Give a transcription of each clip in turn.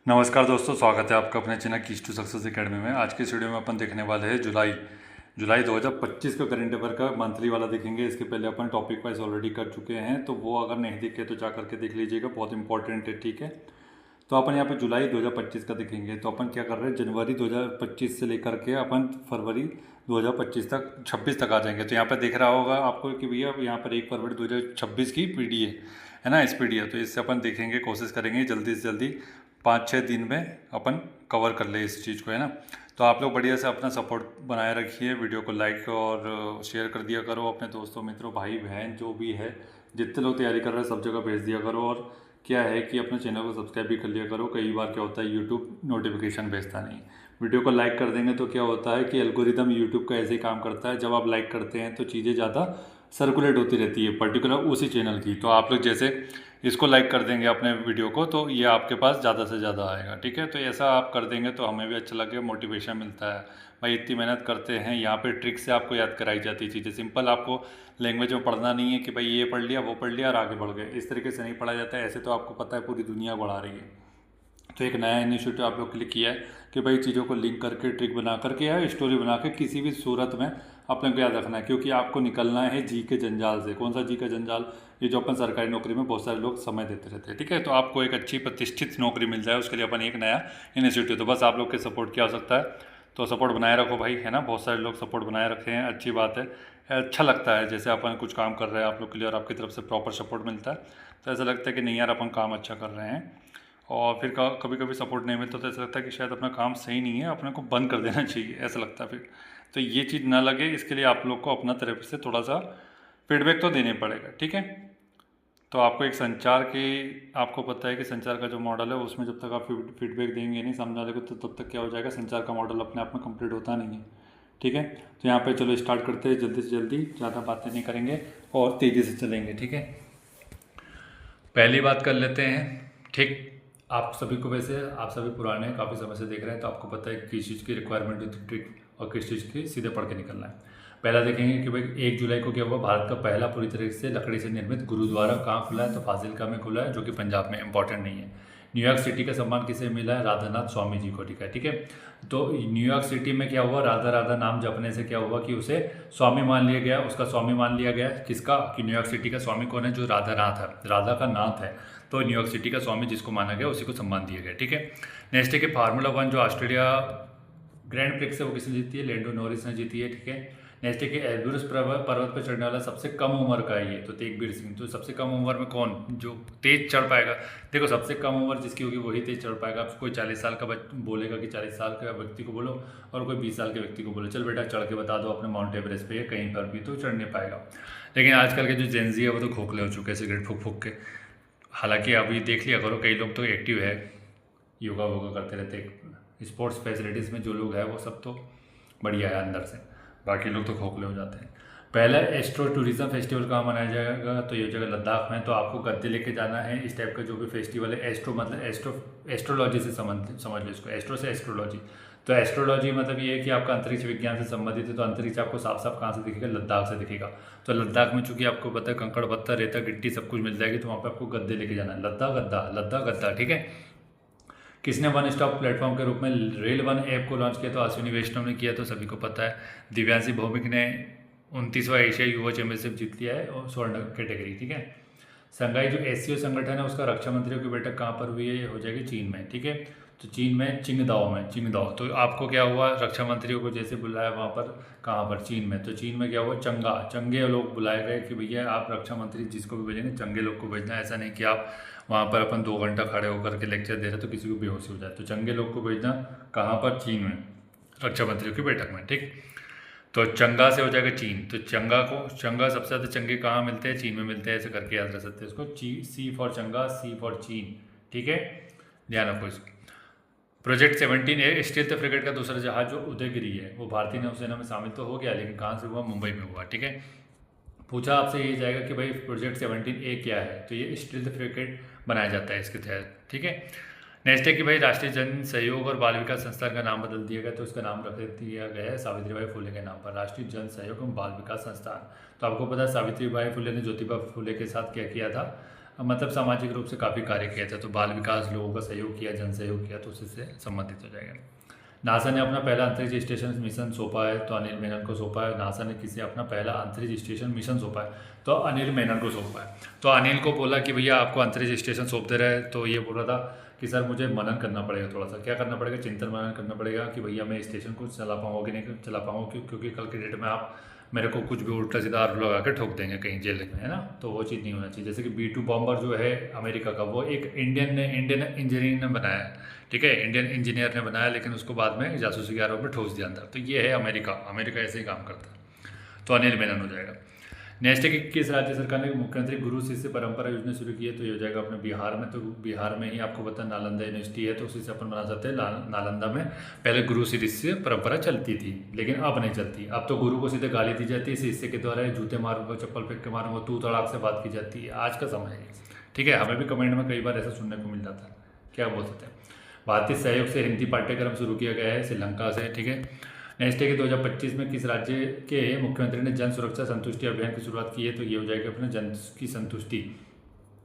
नमस्कार दोस्तों, स्वागत है आपका अपने channel Keys to Success Academy में। आज के इस वीडियो में अपन देखने वाले हैं जुलाई 2025 का करंट अफेयर का मंथली वाला देखेंगे। इसके पहले अपन टॉपिक वाइज ऑलरेडी कर चुके हैं, तो वो अगर नहीं देखे तो जा करके देख लीजिएगा, बहुत इंपॉर्टेंट है। ठीक है, तो अपन यहाँ पे जुलाई 2025 का देखेंगे। तो अपन क्या कर रहे हैं, जनवरी 2025 से लेकर के अपन फरवरी 2025 तक 26 तक आ जाएंगे। तो यहाँ पे देख रहा होगा आपको कि भैया यहाँ पर 1 फरवरी 2026 की पीडी है ना, इस पीडी है। तो इससे अपन देखेंगे, कोशिश करेंगे जल्दी से जल्दी 5-6 दिन में अपन कवर कर ले इस चीज़ को, है ना। तो आप लोग बढ़िया से अपना सपोर्ट बनाए रखिए, वीडियो को लाइक और शेयर कर दिया करो अपने दोस्तों मित्रों भाई बहन जो भी है, जितने लोग तैयारी कर रहे हैं सब जगह भेज दिया करो। और क्या है कि अपने चैनल को सब्सक्राइब भी कर लिया करो। कई बार क्या होता है, यूट्यूब नोटिफिकेशन भेजता नहीं। वीडियो को लाइक कर देंगे तो क्या होता है कि एल्गोरिदम यूट्यूब का ऐसे ही काम करता है, जब आप लाइक करते हैं तो चीज़ें ज़्यादा सर्कुलेट होती रहती है पर्टिकुलर उसी चैनल की। तो आप लोग जैसे इसको लाइक कर देंगे अपने वीडियो को, तो ये आपके पास ज़्यादा से ज़्यादा आएगा। ठीक है, तो ऐसा आप कर देंगे तो हमें भी अच्छा लगेगा, मोटिवेशन मिलता है भाई इतनी मेहनत करते हैं। यहाँ पे ट्रिक से आपको याद कराई जाती है चीज़ें, सिंपल आपको लैंग्वेज में पढ़ना नहीं है कि भाई ये पढ़ लिया वो पढ़ लिया और आगे बढ़ गए, इस तरीके से नहीं पढ़ा जाता है। ऐसे तो आपको पता है पूरी दुनिया बढ़ा रही है। तो एक नया इनिशिएटिव आप लोग के लिए किया है कि भाई चीज़ों को लिंक करके ट्रिक बना करके या स्टोरी बना के किसी भी सूरत में अपने को याद रखना है, क्योंकि आपको निकलना है जी के जंजाल से। कौन सा जी का जंजाल? ये जो अपन सरकारी नौकरी में बहुत सारे लोग समय देते रहते हैं। ठीक है, तो आपको एक अच्छी प्रतिष्ठित नौकरी मिल जाए उसके लिए अपन एक नया इनिशिएटिव, तो बस आप लोग के सपोर्ट की आवश्यकता है। तो सपोर्ट बनाए रखो भाई, है ना। बहुत सारे लोग सपोर्ट बनाए रखे हैं, अच्छी बात है। अच्छा लगता है जैसे अपन कुछ काम कर रहे हैं आप लोग के लिए और आपकी तरफ से प्रॉपर सपोर्ट मिलता है, तो ऐसा लगता है कि नहीं यार अपन काम अच्छा कर रहे हैं। और फिर कभी कभी सपोर्ट नहीं मिलता तो ऐसा लगता है कि शायद अपना काम सही नहीं है, अपने को बंद कर देना चाहिए, ऐसा लगता है फिर। तो ये चीज़ ना लगे, इसके लिए आप लोग को अपना तरफ से थोड़ा सा फीडबैक तो देने पड़ेगा। ठीक है, तो आपको एक संचार की, आपको पता है कि संचार का जो मॉडल है उसमें जब तक आप फीडबैक देंगे नहीं सामने वाले को, तो तब तक क्या हो जाएगा, संचार का मॉडल अपने आप में कंप्लीट होता नहीं है। ठीक है, तो यहाँ पे चलो स्टार्ट करते हैं जल्दी से जल्दी, ज़्यादा बातें नहीं करेंगे और तेज़ी से चलेंगे। ठीक है, पहली बात कर लेते हैं। ठीक, आप सभी को, वैसे आप सभी पुराने काफ़ी समय से देख रहे हैं तो आपको पता है कि किस चीज़ की रिक्वायरमेंट होती है ट्रिक और किस चीज़ की सीधे पढ़ के निकलना है। पहला देखेंगे कि भाई 1 जुलाई को क्या हुआ, भारत का पहला पूरी तरीके से लकड़ी से निर्मित गुरुद्वारा कहाँ खुला है, तो फाजिल्का में खुला है, जो कि पंजाब में, इंपॉर्टेंट नहीं है। न्यूयॉर्क सिटी का सम्मान किसे मिला है, राधानाथ स्वामी जी को। ठीक है, ठीक है। तो न्यूयॉर्क सिटी में क्या हुआ, राधा राधा नाम जपने से क्या हुआ कि उसे स्वामी मान लिया गया, उसका स्वामी मान लिया गया। किसका? कि न्यूयॉर्क सिटी का स्वामी कौन है, जो राधा नाथ है, राधा का नाथ है। तो न्यूयॉर्क सिटी का स्वामी जिसको माना गया उसी को सम्मान दिया गया। ठीक है, नेक्स्ट है कि फार्मूला 1 जो ऑस्ट्रेलिया ग्रैंड प्रिक्स है वो किसने जीती है, लैंडो नॉरिस ने जीती है। ठीक है, नेक्स्ट है कि एल्ब्रूस पर्वत पर चढ़ने वाला सबसे कम उम्र का है ये, तो तेगबीर सिंह। तो सबसे कम उम्र में कौन जो तेज चढ़ पाएगा? देखो, सबसे कम उम्र जिसकी होगी वही तेज चढ़ पाएगा। अब कोई 40 साल का बोलेगा कि 40 साल का व्यक्ति को बोलो, और कोई 20 साल के व्यक्ति को बोलो चल बेटा चढ़ के बता दो अपने माउंट एवरेस्ट पे कहीं पर भी, तो चढ़ नहीं पाएगा। लेकिन आजकल के जो जेनजी है वो तो खोखले हो चुके हैं सिगरेट फूक फूक के। हालांकि अभी देख लिया करो, कई लोग तो एक्टिव है, योगा वोगा करते रहते हैं, स्पोर्ट्स फैसिलिटीज़ में जो लोग हैं वो सब तो बढ़िया है अंदर से, बाकी लोग तो खोखले हो जाते हैं। पहला एस्ट्रो टूरिज्म फेस्टिवल कहाँ मनाया जाएगा, तो ये जगह लद्दाख में। तो आपको गद्दे लेके जाना है, इस टाइप का जो भी फेस्टिवल है। एस्ट्रो मतलब एस्ट्रोलॉजी से समझ लो इसको, एस्ट्रो से एस्ट्रोलॉजी। तो एस्ट्रोलॉजी मतलब ये है कि आपका अंतरिक्ष विज्ञान से संबंधित है। तो अंतरिक्ष आपको साफ साफ कहाँ से दिखेगा, लद्दाख से दिखेगा। तो लद्दाख में चूंकि आपको पता है कंकड़ पत्थर रेता गिट्टी सब कुछ मिल जाएगी, तो वहाँ पर आपको गद्दे लेके जाना है, लद्दा गद्दा लद्दा गद्दा। ठीक है, किसने वन स्टॉप प्लेटफॉर्म के रूप में रेल वन ऐप को लॉन्च किया, तो अश्विनी वैष्णव ने किया, तो सभी को पता है। दिव्यांशी भौमिक ने 29वां एशिया युवा चैंपियनशिप जीत लिया है और स्वर्ण कैटेगरी। ठीक है, संघाई जो एससीओ संगठन है उसका रक्षा मंत्रियों की बैठक कहाँ पर हुई है, ये हो जाएगी चीन में। ठीक है, तो चीन में चिंगदाओ में, चिंगदाओ। तो आपको क्या हुआ, रक्षा मंत्रियों को जैसे बुलाया वहाँ पर, कहाँ पर, चीन में। तो चीन में क्या हुआ, चंगे लोग बुलाए गए कि भैया आप रक्षा मंत्री जिसको भी भेजेंगे चंगे लोग को भेजना, ऐसा नहीं कि आप वहाँ पर अपन 2 घंटा खड़े होकर के लेक्चर दे रहे तो किसी को बेहोशी हो जाए। तो चंगे लोग को भेजना कहाँ पर, चीन में, रक्षा मंत्रियों की बैठक में। ठीक, तो चंगा से हो जाएगा चीन। तो चंगा सबसे ज़्यादा चंगे कहाँ मिलते हैं, चीन में मिलते हैं, ऐसे करके याद रख सकते हैं इसको। सी फॉर चंगा, सी फॉर चीन। ठीक है, ध्यान रखो इसको। प्रोजेक्ट 17 स्टील्थ फ्रिगेट का दूसरा जहाज जो उदयगिरी है वो भारतीय नौसेना में शामिल तो हो गया, लेकिन कहाँ से हुआ, मुंबई में हुआ। ठीक है, पूछा आपसे ये जाएगा कि भाई प्रोजेक्ट 17A क्या है, तो ये स्टील्थ फ्रिगेट बनाया जाता है इसके तहत। ठीक है, नेक्स्ट है कि भाई राष्ट्रीय जन सहयोग और बाल विकास संस्थान का नाम बदल दिया गया, तो इसका नाम रख दिया गया है सावित्रीबाई फुले के नाम पर, राष्ट्रीय जन सहयोग एवं बाल विकास संस्थान। तो आपको पता है सावित्रीबाई फुले ने ज्योतिबा फुले के साथ क्या किया था, मतलब सामाजिक रूप से काफ़ी कार्य किया था, तो बाल विकास, लोगों का सहयोग किया, जन सहयोग किया, तो उसी से संबंधित हो जाएगा। नासा ने अपना पहला अंतरिक्ष स्टेशन मिशन सौंपा है, तो अनिल मेनन को सौंपा है। नासा ने किसे अपना पहला अंतरिक्ष स्टेशन मिशन सौंपा है, तो अनिल मेनन को सौंपा है। तो अनिल को बोला कि भैया आपको अंतरिक्ष स्टेशन सौंप दे रहा है, तो ये बोल रहा था कि सर मुझे मनन करना पड़ेगा, थोड़ा सा क्या करना पड़ेगा, चिंतन मनन करना पड़ेगा कि भैया मैं स्टेशन को चला पाऊँगा कि नहीं चला पाऊँगा, क्योंकि कल के डेट में आप मेरे को कुछ भी उल्टा सीधा आरोप लगा के ठोक देंगे कहीं जेल में, है ना। तो वो चीज़ नहीं होना चाहिए। जैसे कि B-2 बॉम्बर जो है अमेरिका का, वो एक इंडियन इंजीनियर ने बनाया है, ठीक है, इंडियन इंजीनियर ने बनाया, लेकिन उसको बाद में जासूसी के आरोप में ठोस दिया अंदर। तो ये है अमेरिका, अमेरिका ऐसे ही काम करता है। तो अनिल मेनन हो जाएगा। नेक्स्ट है कि किस राज्य सरकार ने मुख्यमंत्री गुरु शिष्य परंपरा योजना शुरू की है, तो ये हो जाएगा अपने बिहार में। तो बिहार में ही आपको पता नालंदा यूनिवर्सिटी है, तो उसी से अपन बना सकते हैं। नालंदा में पहले गुरु शिष्य परंपरा चलती थी, लेकिन अब नहीं चलती। अब तो गुरु को सीधे गाली दी जाती है, शिष्य के द्वारा जूते मारूंगा, चप्पल फेंक के मारूंगा, तू तड़ाक से बात की जाती है। आज का समय है, ठीक है। हमें भी कमेंट में कई बार ऐसा सुनने को मिल जाता है। क्या बोल सकते हैं, भारतीय सहयोग से हिंदी पाठ्यक्रम शुरू किया गया है श्रीलंका से, ठीक है। नेक्स्ट है कि 2025 में किस राज्य के मुख्यमंत्री ने जन सुरक्षा संतुष्टि अभियान की शुरुआत की है, तो ये हो जाएगा अपने जन की संतुष्टि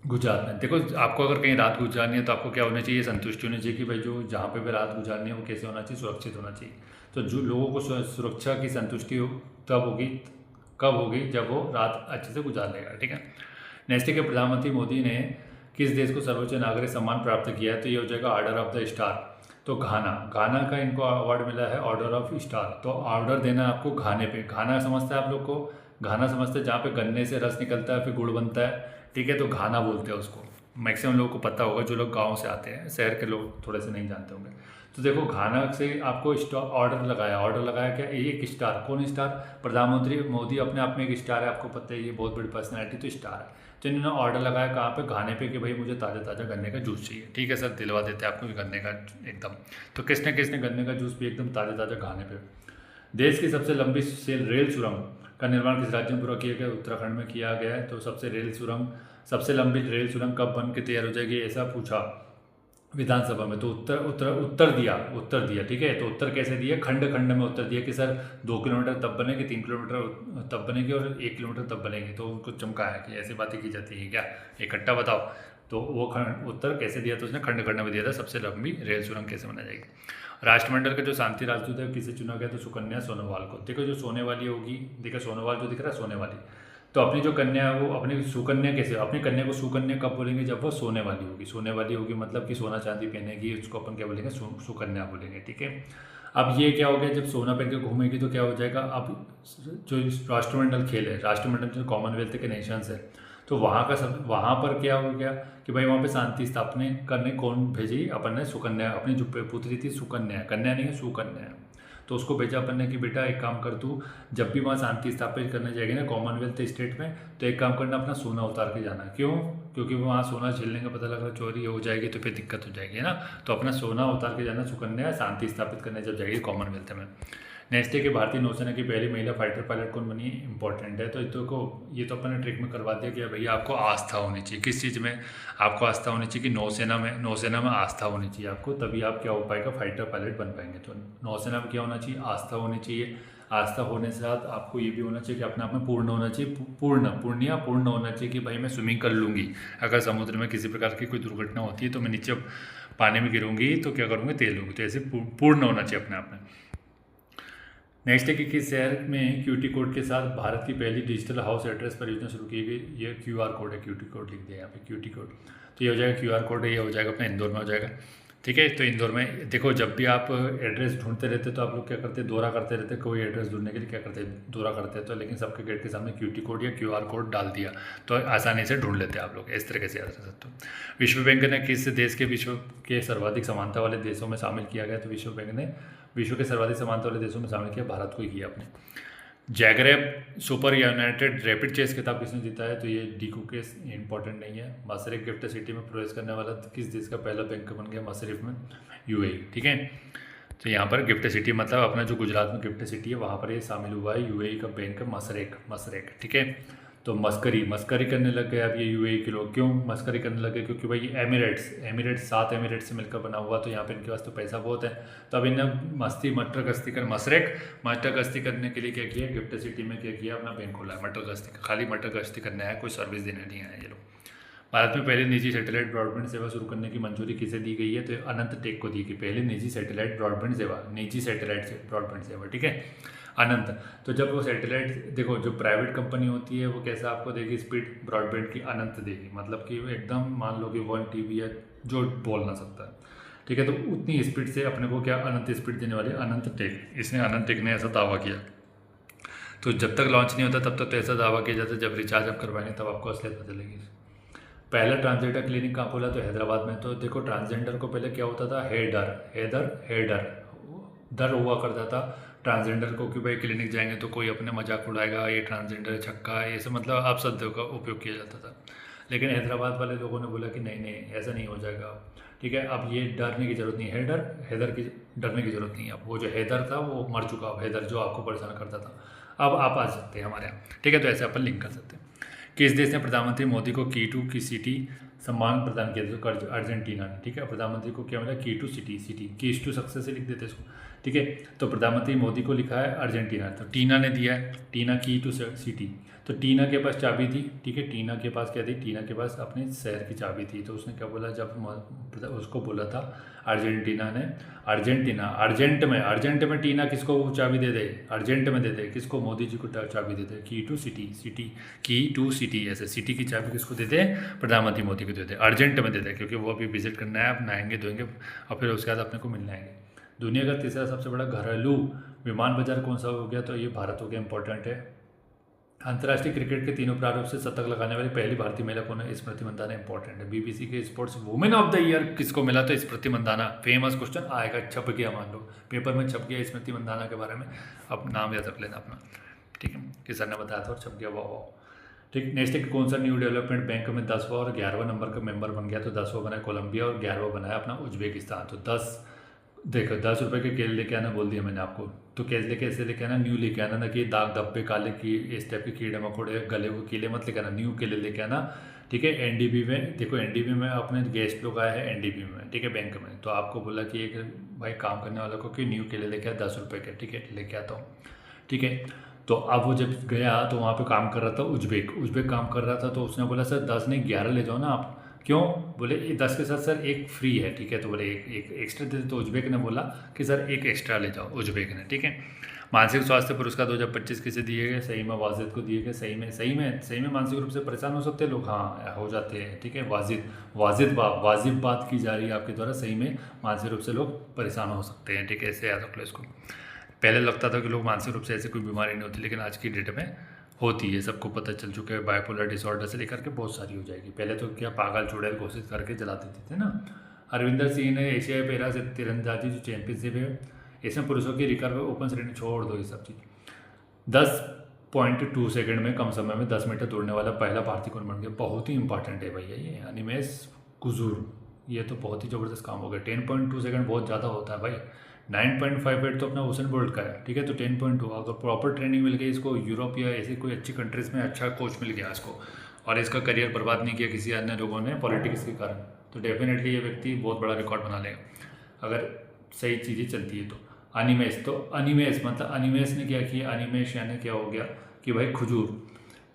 गुजरात में। देखो आपको अगर कहीं रात गुजारनी है तो आपको क्या होना चाहिए, संतुष्टि होनी चाहिए कि भाई जो जहाँ पे भी रात गुजारनी है वो कैसे होना चाहिए, सुरक्षित होना चाहिए। तो जो लोगों को सुरक्षा की संतुष्टि तब होगी, कब होगी, जब वो रात अच्छे से गुजार लेगा, ठीक है। नेक्स्ट है कि प्रधानमंत्री मोदी ने किस देश को सर्वोच्च नागरिक सम्मान प्राप्त किया है, तो ये हो जाएगा ऑर्डर ऑफ द स्टार। तो घाना का इनको अवार्ड मिला है ऑर्डर ऑफ स्टार। तो ऑर्डर देना आपको घाने पे, घाना समझता है आप लोग को, घाना समझते हैं जहाँ पे गन्ने से रस निकलता है फिर गुड़ बनता है, ठीक है। तो घाना बोलते हैं उसको, मैक्सिमम लोगों को पता होगा, जो लोग गांव से आते हैं, शहर के लोग थोड़े से नहीं जानते होंगे। तो देखो घाना से आपको ऑर्डर लगाया क्या, एक स्टार। कौन स्टार, प्रधानमंत्री मोदी अपने आप में एक स्टार है, आपको पता है ये बहुत बड़ी पर्सनैलिटी, तो स्टार है। तो इन्होंने ऑर्डर लगाया कहाँ पे, घाने पे, कि भाई मुझे ताज़ा ताज़ा गन्ने का जूस चाहिए, ठीक है सर, दिलवा देते हैं आपको गन्ने का एकदम। तो किसने किसने गन्ने का जूस भी एकदम ताज़ा ताज़ा घाने पे। देश की सबसे लंबी रेल सुरंग का निर्माण किस राज्य में पूरा किया गया, उत्तराखंड में किया गया है। तो सबसे लंबी रेल सुरंग कब बन के तैयार हो जाएगी, ऐसा पूछा विधानसभा में। तो उत्तर दिया, ठीक है। तो उत्तर कैसे दिया, खंड खंड में उत्तर दिया कि सर 2 किलोमीटर तब बनेगी, 3 किलोमीटर तब बनेगी और 1 किलोमीटर तब बनेगी। तो उनको चमकाया कि ऐसी बातें की जाती है क्या, इकट्ठा बताओ। तो वो उत्तर कैसे दिया, तो उसने खंड खंड में दिया था, सबसे लंबी रेल सुरंग कैसे बना जाएगी। राष्ट्रमंडल का जो शांति राजदूत है किसे चुना गया, तो सुकन्या सोनोवाल को। देखो जो सोने वाली होगी, देखो सोनोवाल जो दिख रहा है सोने वाली, तो अपनी जो कन्या है वो अपनी सुकन्या कैसे, अपनी कन्या को सुकन्या कब बोलेंगे, जब वो सोने वाली होगी मतलब कि सोना चांदी पहनेगी, उसको अपन क्या बोलेंगे, सुकन्या बोलेंगे, ठीक है। अब ये क्या हो गया, जब सोना पहन के घूमेगी तो क्या हो जाएगा, अब जो राष्ट्रमंडल खेल है, राष्ट्रमंडल जो कॉमनवेल्थ के नेशंस है, तो वहाँ पर क्या हो गया कि भाई वहाँ पे शांति स्थापना करने कौन भेजी, अपन ने सुकन्या, अपनी जो पुत्री थी सुकन्या, कन्या नहीं है सुकन्या, तो उसको भेजा अपन ने कि बेटा एक काम कर, तू जब भी वहाँ शांति स्थापित करने जाएगी ना कॉमनवेल्थ स्टेट में, तो एक काम करना, अपना सोना उतार के जाना। क्यों, क्योंकि वहाँ सोना छीलने का पता लग रहा चोरी हो जाएगी तो फिर दिक्कत हो जाएगी, है ना। तो अपना सोना उतार के जाना सुकन्या, शांति स्थापित करने जब जाएगी कॉमनवेल्थ में। नेक्स्ट है कि भारतीय नौसेना की पहली महिला फाइटर पायलट कौन बनी, इंपॉर्टेंट है। तो ये तो अपन ने ट्रिक में करवा दिया कि भैया आपको आस्था होनी चाहिए, किस चीज़ में आपको आस्था होनी चाहिए, कि नौसेना में आस्था होनी चाहिए आपको, तभी आप क्या हो पाएगा, फाइटर पायलट बन पाएंगे। तो नौसेना में क्या होना चाहिए, आस्था होनी चाहिए। आस्था होने से साथ आपको ये भी होना चाहिए कि अपने आप में पूर्ण होना चाहिए, पूर्ण होना चाहिए कि भाई मैं स्विमिंग कर लूँगी, अगर समुद्र में किसी प्रकार की कोई दुर्घटना होती है तो मैं नीचे पानी में गिरूंगी तो क्या करूँगी, तैर लूँगी। तो ऐसे पूर्ण होना चाहिए अपने आप में। नेक्स्ट है कि किस शहर में QT कोड के साथ भारत की पहली डिजिटल हाउस एड्रेस परियोजना शुरू की गई, ये QR कोड है, QT कोड लिख दिया यहाँ पे, QT कोड। तो ये हो जाएगा QR कोड है, ये हो जाएगा अपने इंदौर में हो जाएगा, ठीक है। तो इंदौर में देखो जब भी आप एड्रेस ढूंढते रहते तो आप लोग क्या करते हैं, दौरा करते रहते, कोई एड्रेस ढूंढने के लिए क्या करते हैं, दौरा करते हैं। तो लेकिन सबके गेट के सामने QT कोड या QR कोड डाल दिया तो आसानी से ढूंढ लेते हैं आप लोग, इस तरीके से याद रख सकते हो। विश्व बैंक ने किस देश के विश्व के सर्वाधिक समानता वाले देशों में शामिल किया गया, तो विश्व बैंक ने विश्व के सर्वाधिक समानता वाले देशों में शामिल किया, भारत को ही किया अपने। जैग्रेब सुपर यूनाइटेड रैपिड चेस खिताब किसने जीता है, तो ये डीकू केस इंपॉर्टेंट नहीं है। मसरिफ गिफ्ट सिटी में प्रवेश करने वाला किस देश का पहला बैंक बन गया, मसरिफ में, UAE, ठीक है। तो यहाँ पर गिफ्ट सिटी मतलब अपना जो गुजरात में गिफ्ट सिटी है वहाँ पर ये शामिल हुआ है, UAE का बैंक मसरेक, ठीक है। तो मस्करी करने लग गए अब ये UAE के लोग। क्यों मस्करी करने लगे, क्योंकि भाई एमिरेट्स 7 एमिरेट्स से मिलकर बना हुआ, तो यहाँ पे इनके पास तो पैसा बहुत है। तो अब इन्हें मटर गश्ती करने के लिए क्या किया, गिफ्ट सिटी में क्या किया, अपना बैंक खोला है, खाली मटर गश्ती करने आया, कोई सर्विस देने नहीं आया ये लोग। भारत में पहले निजी सैटेलाइट ब्रॉडबैंड सेवा शुरू करने की मंजूरी किसे दी गई है? तो अनंत टेक को दी गई, पहले निजी सैटेलाइट ब्रॉडबैंड सेवा, निजी सैटेलाइट से ब्रॉडबैंड सेवा, ठीक है, अनंत। तो जब वो सैटेलाइट, देखो जो प्राइवेट कंपनी होती है वो कैसा आपको देगी स्पीड ब्रॉडबैंड की, अनंत देगी, मतलब कि वो एकदम मान लो कि 1 TB है जो बोल ना सकता है, ठीक है, तो उतनी स्पीड से अपने को क्या अनंत स्पीड देने वाली अनंत टेक, इसने अनंत टेक ने ऐसा दावा किया। तो जब तक लॉन्च नहीं होता तब तक तो ऐसा दावा किया जाता है, जब रिचार्ज आप करवाएंगे तब आपको असलियत पता चलेगी। पहला ट्रांसजेंडर क्लिनिक कहाँ खोला? तो हैदराबाद में। तो देखो ट्रांसजेंडर को पहले क्या होता था, हेडर डर हुआ करता था ट्रांसजेंडर को कि भाई क्लिनिक जाएंगे तो कोई अपने मजाक उड़ाएगा, ये ट्रांसजेंडर है, छक्का है, ये सब मतलब आप शब्दों का उपयोग किया जाता था। लेकिन हैदराबाद वाले लोगों ने बोला कि नहीं नहीं ऐसा नहीं हो जाएगा, ठीक है, अब ये डरने की ज़रूरत नहीं है, हैदर की डरने की ज़रूरत नहीं है। अब वो जो हैदर था वो मर चुका, अब हैदर जो आपको परेशान करता था अब आप आ सकते हैं हमारे यहाँ, ठीक है, तो ऐसे अपन लिंक कर सकते हैं। किस देश ने प्रधानमंत्री मोदी को की2 की सिटी सम्मान प्रदान किया? तो अर्जेंटीना ने, ठीक है, प्रधानमंत्री को क्या मिला? की2 सिटी, कीज टू सक्सेस से लिख देते इसको, ठीक है, तो प्रधानमंत्री मोदी को लिखा है अर्जेंटीना, तो टीना ने दिया है, टीना की2 सिटी, तो टीना के पास चाबी थी, ठीक है, टीना के पास क्या थी? टीना के पास अपने शहर की चाबी थी, तो उसने क्या बोला जब उसको बोला था अर्जेंटीना ने, अर्जेंट में टीना किसको चाबी दे दे? अर्जेंट में दे दे किसको? मोदी जी को चाबी दे दे, की2 सिटी ऐसे सिटी की चाबी किसको दे दे? प्रधानमंत्री मोदी को दे दे, अर्जेंट में दे दे, क्योंकि वो अभी विजिट करना है, आप नहाएंगे धोएंगे और फिर उसके बाद अपने को मिलने आएंगे। दुनिया का तीसरा सबसे बड़ा घरेलू विमान बाजार कौन सा हो गया? तो ये भारत हो गया, इंपॉर्टेंट है। अंतर्राष्ट्रीय क्रिकेट के तीनों प्रारूप से शतक लगाने वाली पहली भारतीय महिला कौन है? स्मृति मंदाना, इंपॉर्टेंट है। बीबीसी के sports women of the year किसको मिला? तो स्मृति मंदाना, फेमस क्वेश्चन आएगा, छप गया, मान लो पेपर में छप गया स्मृति मंदाना के बारे में, अब नाम याद रख लेना अपना, ठीक है, कि सर ने बताया था और छप गया, वाह। ठीक, नेक्स्ट है कौन सा न्यू डेवलपमेंट बैंक में 10वां और 11वां नंबर का मेंबर बन गया? तो 10वां बनाया कोलंबिया और 11वां बनाया अपना उज्बेकिस्तान। तो 10 देखो 10 रुपये के केले लेके आना बोल दिया मैंने आपको, तो केले कैसे लेके आना? न्यू लेके आना, ना कि दाग धब्बे काले की इस टाइप के कीड़े मकोड़े गले हुए केले मत लेके आना, न्यू केले लेके आना, ठीक है। एनडीबी में देखो, एनडीबी में अपने गेस्ट लोग आए हैं एनडीबी में, ठीक है, बैंक में, तो आपको बोला कि एक भाई काम करने वाला को कि न्यू केले लेके आ 10 रुपये के, ठीक है, लेके आता हूँ, ठीक है। तो अब वो जब गया तो वहाँ पे काम कर रहा था उज्बेक काम कर रहा था, तो उसने बोला सर 10 नहीं 11 ले जाओ ना आप। क्यों? बोले 10 के साथ सर एक फ्री है, ठीक है, तो बोले एक एक्स्ट्रा दे दे, तो उज्बेक ने बोला कि सर एक एक्स्ट्रा ले जाओ, उज्बेक ने, ठीक है। मानसिक स्वास्थ्य पुरस्कार 2025 किसे दिए गए? सही में वाजिद को दिए गए। सही में मानसिक रूप से परेशान हो सकते हैं लोग, हाँ हो जाते हैं, ठीक है, वाजिब बात की जा रही है आपके द्वारा, सही में मानसिक रूप से लोग परेशान हो सकते हैं, ठीक है, ऐसे याद रख लो इसको। पहले लगता था कि लोग मानसिक रूप से ऐसे कोई बीमारी नहीं होती, लेकिन आज की डेट में होती है, सबको पता चल चुका है। बाइपोलर डिसऑर्डर से लेकर के बहुत सारी हो जाएगी। पहले तो क्या पागल चुड़ैल घोषित करके जला देते थे ना। हरविंदर सिंह ने एशियाई पैरा से तीरंदाजी जो चैंपियनशिप है, इसमें पुरुषों की रिकर्व ओपन श्रेणी छोड़ दो ये सब चीज़, 10.2 सेकंड में कम समय में 10 मीटर दौड़ने वाला पहला भारतीय कौन बन गया? बहुत ही इंपॉर्टेंट है भैया ये, अनिमेश कुजूर, ये तो बहुत ही ज़बरदस्त काम हो गया। 10.2 सेकंड बहुत ज़्यादा होता है भाई, 9.58 तो अपना हुसैन बोल्ट का है, ठीक है, तो 10.2 अगर प्रॉपर ट्रेनिंग मिल गई इसको, यूरोप या ऐसी कोई अच्छी कंट्रीज़ में अच्छा कोच मिल गया इसको, और इसका करियर बर्बाद नहीं किया किसी अन्य लोगों ने पॉलिटिक्स के कारण, तो डेफिनेटली ये व्यक्ति बहुत बड़ा रिकॉर्ड बना लेगा अगर सही चीज़ें चलती है। तो अनिमेश मतलब अनिमेश ने क्या किया? अनिमेश यानी क्या हो गया कि भाई खजूर,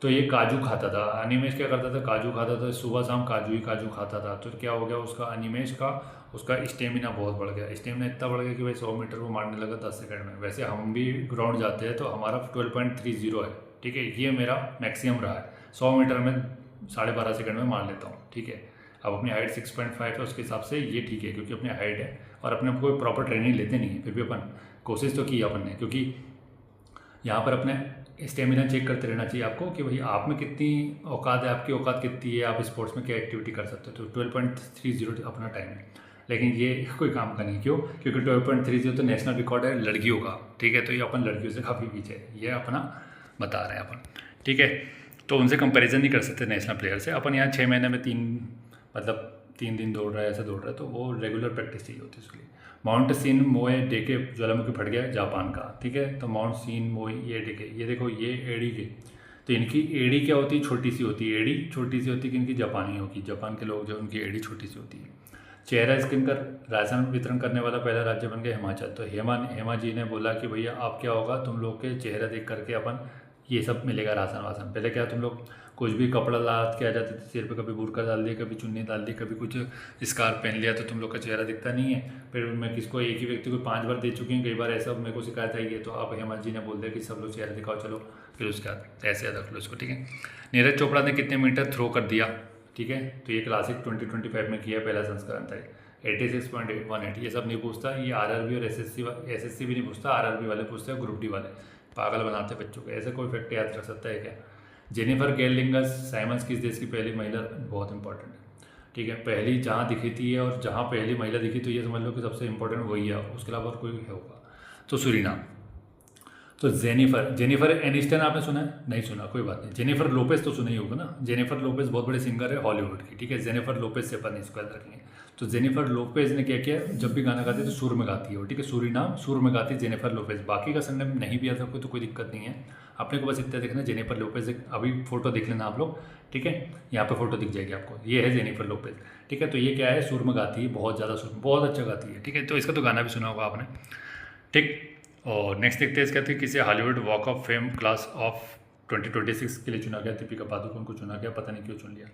तो ये काजू खाता था, अनिमेश क्या करता था? काजू खाता था, सुबह शाम काजू खाता था, तो क्या हो गया उसका? अनिमेश का उसका स्टेमिना बहुत बढ़ गया, स्टेमिना इतना बढ़ गया कि भाई 100 मीटर वो मारने लगा 10 सेकंड में। वैसे हम भी ग्राउंड जाते हैं तो हमारा 12.30 है, ठीक है, ये मेरा मैक्सिमम रहा है, 100 मीटर में 12.5 सेकंड में मार लेता हूँ, ठीक है। अब अपनी हाइट 6.5 है, उसके हिसाब से ये ठीक है, क्योंकि अपनी हाइट है और अपने कोई प्रॉपर ट्रेनिंग लेते नहीं है, फिर भी अपन कोशिश तो की अपन ने, क्योंकि यहाँ पर अपने स्टेमिना चेक करते रहना चाहिए आपको कि भाई आप में कितनी औकात है, आपकी औकात कितनी है, आप स्पोर्ट्स में क्या एक्टिविटी कर सकते हो। तो 12.30 अपना टाइम है, लेकिन ये कोई काम का नहीं, क्यों? क्योंकि 12.30 तो नेशनल रिकॉर्ड है लड़कियों का, ठीक है, तो ये अपन लड़कियों से काफ़ी पीछे है, ये अपना बता रहे हैं अपन, ठीक है, तो उनसे कंपैरिजन नहीं कर सकते नेशनल प्लेयर से। अपन यहाँ 6 महीने में 3 दिन दौड़ रहा है, ऐसे दौड़ रहा है, तो वो रेगुलर प्रैक्टिस चाहिए होती है उसके लिए। माउंट सीन मोए डेके ज्वालामुखी फट गया जापान का, ठीक है, तो माउंट सीन मोए ये डेके, ये देखो ये एड़ी के, तो इनकी एड़ी क्या होती है? छोटी सी होती है, एड़ी छोटी सी होती है, कि इनकी जापानी होगी, जापान के लोग जो उनकी एड़ी छोटी सी होती है। चेहरा स्किन का राशन वितरण करने वाला पहला राज्य बन गया हिमाचल। तो हेमा जी ने बोला कि भैया आप क्या होगा, तुम लोग के चेहरा देख करके अपन ये सब मिलेगा राशन वासन। पहले क्या तुम लोग कुछ भी कपड़ा लाद के आ जाते थे सिर पे, कभी बुर्का डाल दिया, कभी चुन्नी डाल दी, कभी कुछ स्कार्फ पहन लिया, तो तुम लोग का चेहरा दिखता नहीं है। फिर मैं किसको, एक ही व्यक्ति को 5 बार दे चुकी हूँ, कई बार ऐसा मेरे को शिकायत आई है, तो अब हेमंत जी ने बोल दिया कि सब लोग चेहरा दिखाओ चलो, फिर उसके बाद ऐसे याद रख लो इसको, ठीक है। नीरज चोपड़ा ने कितने मीटर थ्रो कर दिया, ठीक है, तो ये क्लासिक 2025 में किया, पहला संस्करण था 86.18। ये सब नहीं पूछता, ये आरआरबी और एसएससी भी नहीं पूछता, आरआरबी वाले पूछते हैं, ग्रुप डी वाले पागल बनाते बच्चों को। ऐसे कोई फैक्ट याद रख सकता है क्या? जेनिफर गेरलिंगस साइमंस किस देश की पहली महिला, बहुत इंपॉर्टेंट है, ठीक है। पहली जहाँ दिखी थी और जहाँ पहली महिला दिखी, तो ये समझ लो कि सबसे इंपॉर्टेंट वही है, उसके अलावा और कोई होगा तो सूरीनाम। तो जेनिफर एनिस्टन आपने सुना है? नहीं सुना, कोई बात नहीं। जेनिफर लोपेज तो सुना ही होगा ना, जेनिफर लोपेज बहुत बड़े सिंगर है हॉलीवुड की, ठीक है। जेनिफर लोपेज से अपन इसको याद रखेंगे। तो जेनिफर लोपेज ने क्या किया, जब भी गाना गाती है तो सुर में गाती है वो, ठीक है। सूरीनाम सुर में गाती है जेनिफर लोपेज, बाकी का सरनेम नहीं भी आता तो कोई दिक्कत नहीं है, अपने को बस इतना देखना जेनिफर लोपेज। अभी फोटो देख लेना आप लोग, ठीक है, यहाँ पे फोटो दिख जाएगी आपको, ये है जेनिफर लोपेज, ठीक है। तो ये क्या है, सुर में गाती है, बहुत ज़्यादा सुर, बहुत अच्छा गाती है, ठीक है। तो इसका तो गाना भी सुना होगा आपने, ठीक। और नेक्स्ट देखते हैं इसका, थी किसे Hollywood walk of fame class of 2026 के लिए चुना गया, दीपिका पादुकोण को चुना गया, पता नहीं क्यों चुन लिया।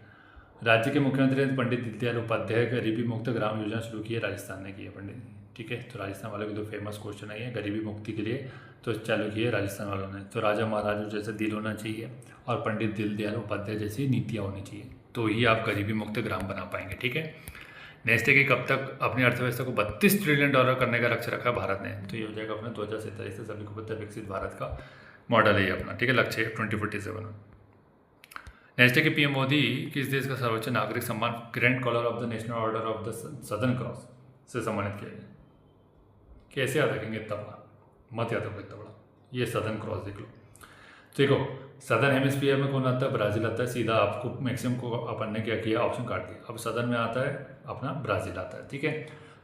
राज्य के मुख्यमंत्री ने पंडित दीनदयाल उपाध्याय गरीबी मुक्त ग्राम योजना शुरू की है, राजस्थान ने की है पंडित, ठीक है। तो राजस्थान वालों के दो फेमस क्वेश्चन आई है गरीबी मुक्ति के लिए, तो चालू की है राजस्थान वालों ने। तो राजा महाराजों जैसे दिल होना चाहिए और पंडित दीनदयाल उपाध्याय जैसी नीतियाँ होनी चाहिए, तो ही आप गरीबी मुक्त ग्राम बना पाएंगे, ठीक है। नेक्स्ट है कि कब तक अपनी अर्थव्यवस्था को $32 ट्रिलियन करने का लक्ष्य रखा है भारत ने, तो ये हो जाएगा अपना 2047 से सभी को पता विकसित भारत का मॉडल है ये अपना, ठीक है, लक्ष्य 2047। नेक्स्ट है कि पीएम मोदी किस देश का सर्वोच्च नागरिक सम्मान Grand Collar of the National Order of the Southern Cross से सम्मानित किया गया। कैसे याद रखेंगे इतना बड़ा, मत याद रखो इतना बड़ा, ये सदर्न क्रॉस देख लो। देखो सदर्न हेमिस्फीयर में कौन आता है, ब्राज़ील आता है, सीधा आपको मैक्सिमम को अपन ने क्या किया, ऑप्शन काट दिया। अब सदर्न में आता है अपना ब्राज़ील आता है, ठीक है।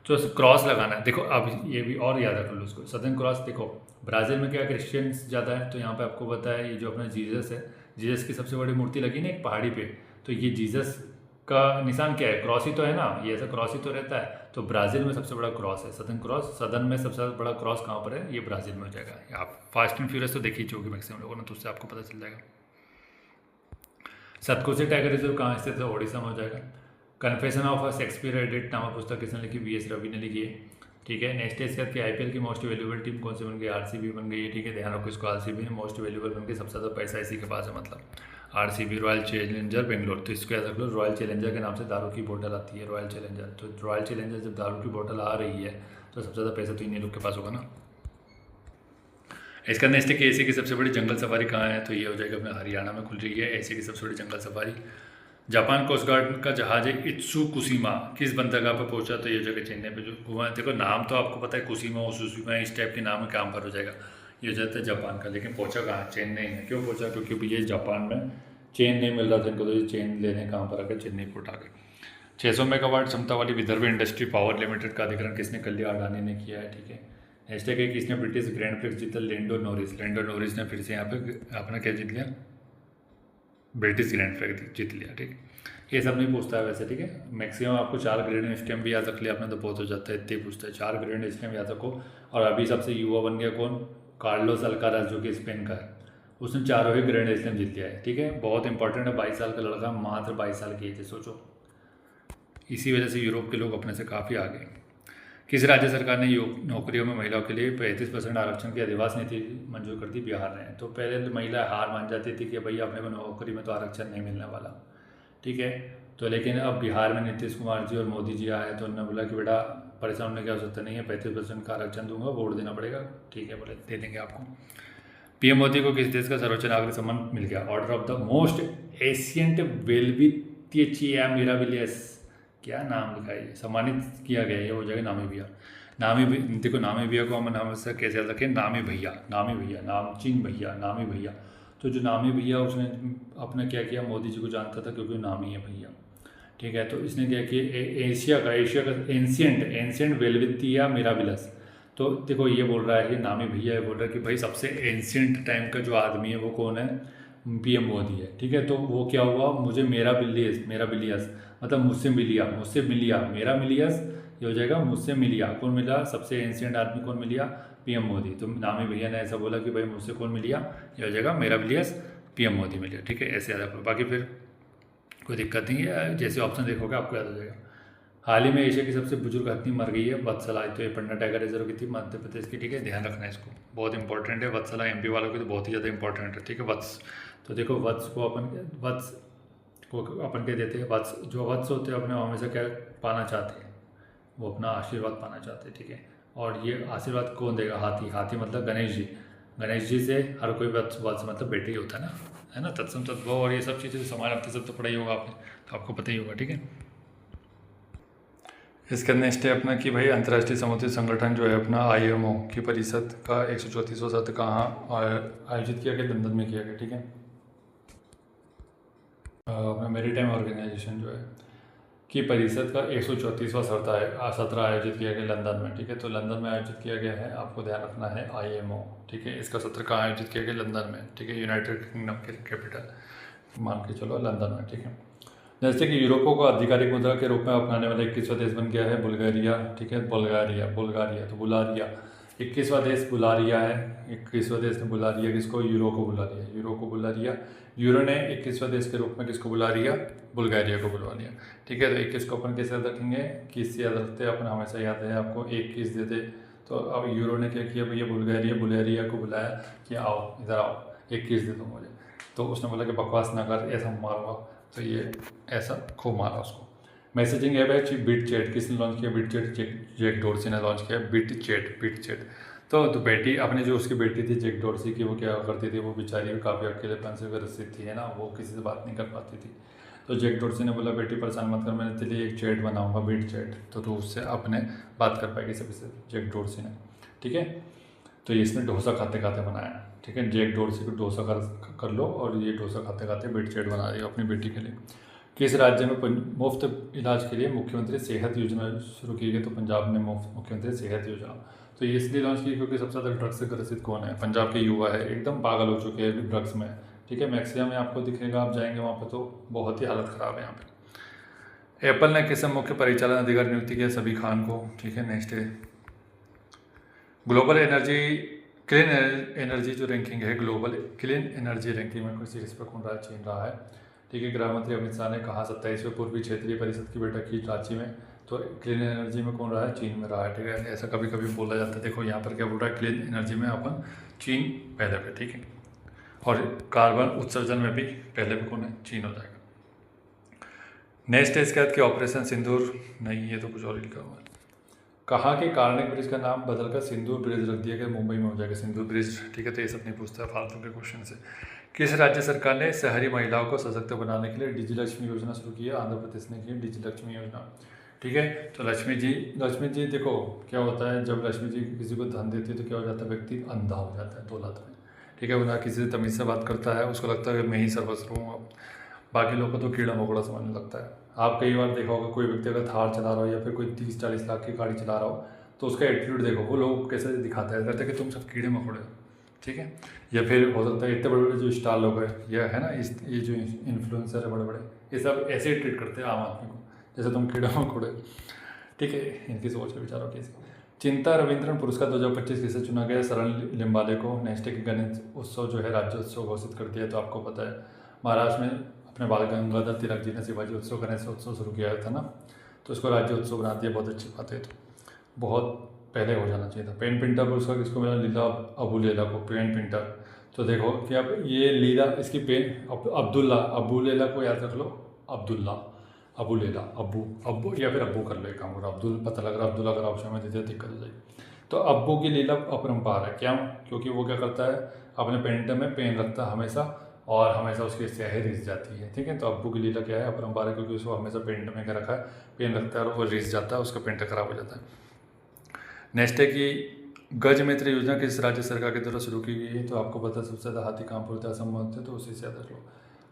तो क्रॉस लगाना है, देखो अब ये भी और याद रख लो उसको, सदर्न क्रॉस। देखो ब्राज़ील में क्या क्रिश्चियंस ज़्यादा है, तो यहाँ पे आपको पता है ये जो अपना जीसस है, जीसस की सबसे बड़ी मूर्ति लगी ना एक पहाड़ी पे, तो ये जीसस का निशान क्या है, क्रॉस ही तो है ना, ये ऐसा क्रॉस ही तो रहता है। तो ब्राज़ील में सबसे बड़ा क्रॉस है सदर्न क्रॉस, सदर्न में सबसे बड़ा क्रॉस कहाँ पर है, ये ब्राज़ील में हो जाएगा। आप फास्ट एंड फ्यूरियस तो देखी चुके मैक्सिमम लोगों ने, तो उससे आपको पता चल जाएगा। सतकोसी टाइगर रिजर्व कहाँ स्थित है, ओडिशा में हो जाएगा। Confession of a Shakespeare edit नामक पुस्तक किसने लिखी, वीएस रवि ने लिखी है, ठीक है। नेक्स्ट है इसके बाद कि आईपीएल की मोस्ट वैल्यूएबल टीम कौन सी बन गई, आरसीबी बन गई है, ठीक है। ध्यान रखो इसको, आरसीबी ने मोस्ट वैल्यूएबल बन गई, सबसे ज़्यादा पैसा इसी के पास है, मतलब आरसीबी रॉयल चैलेंजर बेंगलोर। तो इसको याद रख लो, रॉयल चैलेंजर के नाम से दारू की बोतल आती है, रॉयल चैलेंजर। तो रॉयल चैलेंजर जब दारू की बोतल आ रही है तो सबसे ज़्यादा पैसा तो इन्हीं लोग के पास होगा ना। इसका नेक्स्ट है कि एशिया की सबसे बड़ी जंगल सफारी कहाँ है, तो ये हो जाएगा अपने हरियाणा में खुल रही है एशिया की सबसे बड़ी जंगल सफारी। जापान कोस्ट गार्ड का जहाज है इत्सुकुशिमा किस बंदरगाह पर पहुंचा, तो ये जगह चेन्नई पे जो घुमा। देखो नाम तो आपको पता है, कुशिमा सुशिमा इस टाइप के नाम है, काम पर हो जाएगा। ये हो जाता है जापान का, लेकिन पहुंचा कहाँ, चेन्नई में। क्यों पहुंचा, क्योंकि ये जापान में चेन नहीं मिल रहा था इनको, तो ये चेन लेने कहाँ पर आ गए, चेन्नई पोर्ट आ गए। 600 मेगावाट क्षमता वाली विदर्भ इंडस्ट्री पावर लिमिटेड का अधिग्रहण किसने कर लिया, अडानी ने किया है, ठीक है। नेक्स्ट है कि किसने ब्रिटिश ग्रैंड प्रिक्स जीता, लैंडो नॉरिस। लैंडो नॉरिस ने फिर से यहाँ पे अपना क्या जीत लिया, ब्रिटिश ग्रैंड प्रिक्स जीत लिया, ठीक। ये सब नहीं पूछता है वैसे, ठीक है। मैक्सिमम आपको 4 ग्रैंड स्लैम भी याद रख लिया आपने तो बहुत हो जाता है, इतने पूछता है, 4 ग्रैंड स्लैम याद रखो। और अभी सबसे युवा बन गया कौन, कार्लोस अल्काराज, जो कि स्पेन का है, उसने 4 ही ग्रैंड स्लैम जीत लिया है, ठीक है। बहुत इंपॉर्टेंट है, 22 साल का लड़का, मात्र 22 साल की एज है, सोचो। इसी वजह से यूरोप के लोग अपने से काफ़ी आगे। किस राज्य सरकार ने नौकरियों में महिलाओं के लिए 35% आरक्षण की अधिवास नीति मंजूर कर दी, बिहार ने। तो पहले तो महिला हार मान जाती थी कि भाई अपने को नौकरी में तो आरक्षण नहीं मिलने वाला, ठीक है। तो लेकिन अब बिहार में नीतीश कुमार जी और मोदी जी आए तो उन्होंने बोला कि बेटा परेशान होने की आवश्यकता नहीं है, 35% का आरक्षण दूंगा, वोट देना पड़ेगा, ठीक है, बोले दे देंगे आपको। पीएम मोदी को किस देश का सर्वोच्च नागरिक सम्मान मिल गया, order of the most ancient Welwitschia mirabilis, क्या नाम लिखा है, सम्मानित किया गया, ये हो जाएगा नामीबिया। देखो नामीबिया को हम नाम से कैसे याद रखें, नामी भैया, नामचीन भैया, नामी भैया। तो जो नामी भैया उसने अपने क्या किया, मोदी जी को जानता था क्योंकि नामी है भैया, ठीक है। तो इसने क्या किया, एशिया का एंशियंट वेल्विथिया मिराबिलस। तो देखो ये बोल रहा है, ये नामी भैया ये बोल रहा है कि भाई सबसे एंशियंट टाइम का जो आदमी है वो कौन है, पीएम मोदी है, ठीक है। तो वो क्या हुआ, मुझे मेरा बिलियस मतलब मुझसे मिलिया, मेरा मिलियस, ये हो जाएगा मुझसे मिलिया। कौन मिला, सबसे एंशियंट आदमी कौन मिलिया, पीएम मोदी। तो नामी भैया ने ऐसा बोला कि भाई मुझसे कौन मिलिया, ये हो जाएगा मेरा बिलियस पीएम मोदी मिले, ठीक है, ऐसे याद रखो। बाकी फिर कोई दिक्कत नहीं है, जैसे ऑप्शन देखोगे आपको याद हो जाएगा। हाल ही में एशिया की सबसे बुजुर्ग हथनी मर गई है, वत्सला। तो ये पन्ना टाइगर रिजर्व की थी मध्य प्रदेश की, ठीक है, ध्यान रखना है इसको, बहुत इंपॉर्टेंट है। वत्सला एमपी वालों की तो बहुत ही ज़्यादा इंपॉर्टेंट है, ठीक है। वत्स, तो देखो वत्स को अपन क्या देते हैं, वत्स जो वत्स होते हैं अपने हमेशा क्या पाना चाहते हैं, वो अपना आशीर्वाद पाना चाहते हैं, ठीक है। और ये आशीर्वाद कौन देगा? हाथी। हाथी मतलब गणेश जी। गणेश जी से हर कोई वत्स वत्स मतलब बेटे ही होता है ना, तत्सम तत्व और ये सब चीज़ें समान अपने सब तो पढ़ा ही होगा आपने, तो आपको पता ही होगा, ठीक है। इसके नेक्स्ट है अपना कि भाई अंतर्राष्ट्रीय समुद्री संगठन जो है अपना IMO की परिषद का 134वां सत्र कहाँ आयोजित किया गया? लंदन में किया गया, ठीक है। अपना मेरीटाइम ऑर्गेनाइजेशन जो है की परिषद का 134वां सत्र आयोजित किया गया लंदन में, ठीक है। तो लंदन में आयोजित किया गया है, आपको ध्यान रखना है IMO, ठीक है। इसका सत्र कहाँ आयोजित किया गया? लंदन में, ठीक है, यूनाइटेड किंगडम के कैपिटल मान के चलो लंदन में, ठीक है। जैसे कि यूरोपो को आधिकारिक मुद्रा के रूप में अपनाने वाला 21वां देश बन गया है बुल्गारिया, ठीक है। बुल्गारिया तो बुलारिया 21वां देश बुलारिया है। 21वां देश ने बुलारिया किसको? यूरो को बुला लिया, यूरो को बुला लिया। यूरो ने 21वां देश के रूप में किसको बुला लिया? बुल्गारिया को बुला लिया, ठीक है। तो 21 को अपन कैसे याद रखेंगे? 21 से याद रखते हैं अपन, हमेशा याद है आपको 21 देते। तो अब यूरो ने क्या किया भैया? बुल्गारिया को बुलाया कि आओ इधर आओ, 21 दे दो मुझे। तो उसने बोला कि बकवास ना कर, ऐसा मारूंगा, तो ये ऐसा खूब मारा उसको। मैसेजिंग ऐप है बिट चैट, किसने लॉन्च किया? बिट चैट, जैक डोर्सी ने लॉन्च किया बिट चैट। तो बेटी अपनी जो उसकी बेटी थी जैक डोर्सी की, वो क्या करती थी, वो बेचारी काफ़ी अकेलेपन से ग्रसित थी, है ना, वो किसी से बात नहीं कर पाती थी। तो जैक डोर्सी ने बोला बेटी परेशान मत कर, मैंने तेरे लिए एक चैट बनाऊंगा बिट चैट, तो तू उससे अपने बात कर पाएगी सभी से, जैक डोर्सी ने, ठीक है। तो ये इसने डोसा खाते खाते बनाया, ठीक है। जैक डोर्सी को डोसा कर लो, और ये डोसा खाते खाते बिट चैट बना दिया अपनी बेटी के लिए। किस राज्य में मुफ्त इलाज के लिए मुख्यमंत्री सेहत योजना शुरू की गई? तो पंजाब में मुख्यमंत्री सेहत योजना। तो ये इसलिए लॉन्च की क्योंकि सबसे ज़्यादा ड्रग्स से ग्रसित कौन है? पंजाब के युवा है, एकदम पागल हो चुके हैं ड्रग्स में, ठीक है। मैक्सिमम में आपको दिखेगा, आप जाएंगे वहाँ पर तो बहुत ही हालत ख़राब है यहाँ पे। एप्पल ने किस मुख्य परिचालन अधिकारी नियुक्ति किया? सभी खान को, ठीक है। नेक्स्ट है ग्लोबल क्लीन एनर्जी जो रैंकिंग है, ग्लोबल क्लीन एनर्जी रैंकिंग में कोई सीरीज पर कौन रहा है? चीन रहा है, ठीक है। गृह मंत्री अमित शाह ने कहा 27वें पूर्वी क्षेत्रीय परिषद की बैठक की रांची में, तो क्लीन एनर्जी में कौन रहा है? चीन में रहा है, ठीक है। ऐसा कभी कभी बोला जाता है, देखो यहाँ पर क्या बोल रहा है, क्लीन एनर्जी में अपन चीन पहले पे, ठीक है। और कार्बन उत्सर्जन में भी पहले पे कौन है? चीन हो जाएगा। नेक्स्ट है इसके बाद कि ऑपरेशन सिंदूर, नहीं ये तो कुछ और लिखा हुआ है। कहाँ के कार्निक ब्रिज का नाम बदलकर सिंदूर ब्रिज रख दिया गया? मुंबई में हो जाएगा सिंदूर ब्रिज, ठीक है। तो ये सब नहीं पूछता है, फालतू के क्वेश्चन से। किस राज्य सरकार ने शहरी महिलाओं को सशक्त बनाने के लिए डिजिलक्ष्मी योजना शुरू की है? आंध्र प्रदेश ने की डिजिलक्ष्मी योजना, ठीक है। तो लक्ष्मी जी देखो क्या होता है, जब लक्ष्मी जी किसी को धन देती है तो क्या हो जाता है? व्यक्ति अंधा हो जाता है दौलत में, ठीक है। वो ना किसी से तमीज़ से बात करता है, उसको लगता है कि मैं ही सर्वस्व हूँ, अब बाकी लोगों को तो कीड़ा मकोड़ा समझने लगता है। आप कई बार देखा होगा, कोई व्यक्ति अगर थार चला रहा हो या फिर कोई 30-40 लाख की गाड़ी चला रहा हो, तो उसका एटीट्यूड देखो, वो लोग कैसे दिखाता है, कहते हैं कि तुम सब कीड़े मकोड़े हो, ठीक है। या फिर हो सकता है इतने बड़े बड़े जो स्टार लोग हैं, यह है ना, ये जो इन्फ्लुएंसर है बड़े बड़े, ये सब ऐसे ही ट्रीट करते हैं आम आदमी को, जैसे तुम कीड़े मकोड़े, ठीक है। इनकी सोच के विचारों की। चिंता रविंद्रन पुरस्कार 2025 किसे चुना गया? शरण लिम्बाले को। नेक्स्ट है गणेश उत्सव जो है राज्योत्सव घोषित कर दिया, तो आपको पता है महाराष्ट्र में अपने बाल गंगाधर तिलक जी ने शिवाजी उत्सव गणेश उत्सव शुरू किया था ना, तो इसको राज्य उत्सव बना दिया, बहुत अच्छी बात है। तो बहुत पहले हो जाना चाहिए था। पेन पिंटर पुरस्कार किसको मिला? लीला अबू-लेला को, पेन पिंटर। तो देखो कि अब ये लीला, इसकी पेन अब्दुल्ला, अबू-लेला को याद रख लो, अब्दुल्ला, अबू-लेला, अब्बू या फिर अब्बू कर लो, एक काम करो, अब्दुल पता लग रहा, अब्दुल्ला अगर ऑप्शन में दे दिया दिक्कत हो जाएगी। तो अब्बू की लीला अपरंपार है, क्या? क्योंकि वो क्या करता है, अपने पेंटर में पेन रखता है हमेशा, और हमेशा उसकी स्याही रिस जाती है, ठीक है। तो अब्बू की लीला क्या है? अपरंपार है, क्योंकि उसको हमेशा पेंट में क्या रखा है, पेन रखता है, और वो रिस जाता है, उसका पेंटर खराब हो जाता है। नेक्स्ट है कि गज मित्र योजना किस राज्य सरकार के द्वारा शुरू की गई है? तो आपको पता है सबसे ज़्यादा हाथी कहाँ पर होता है? असम में होते हैं, तो उसी से याद रख लो।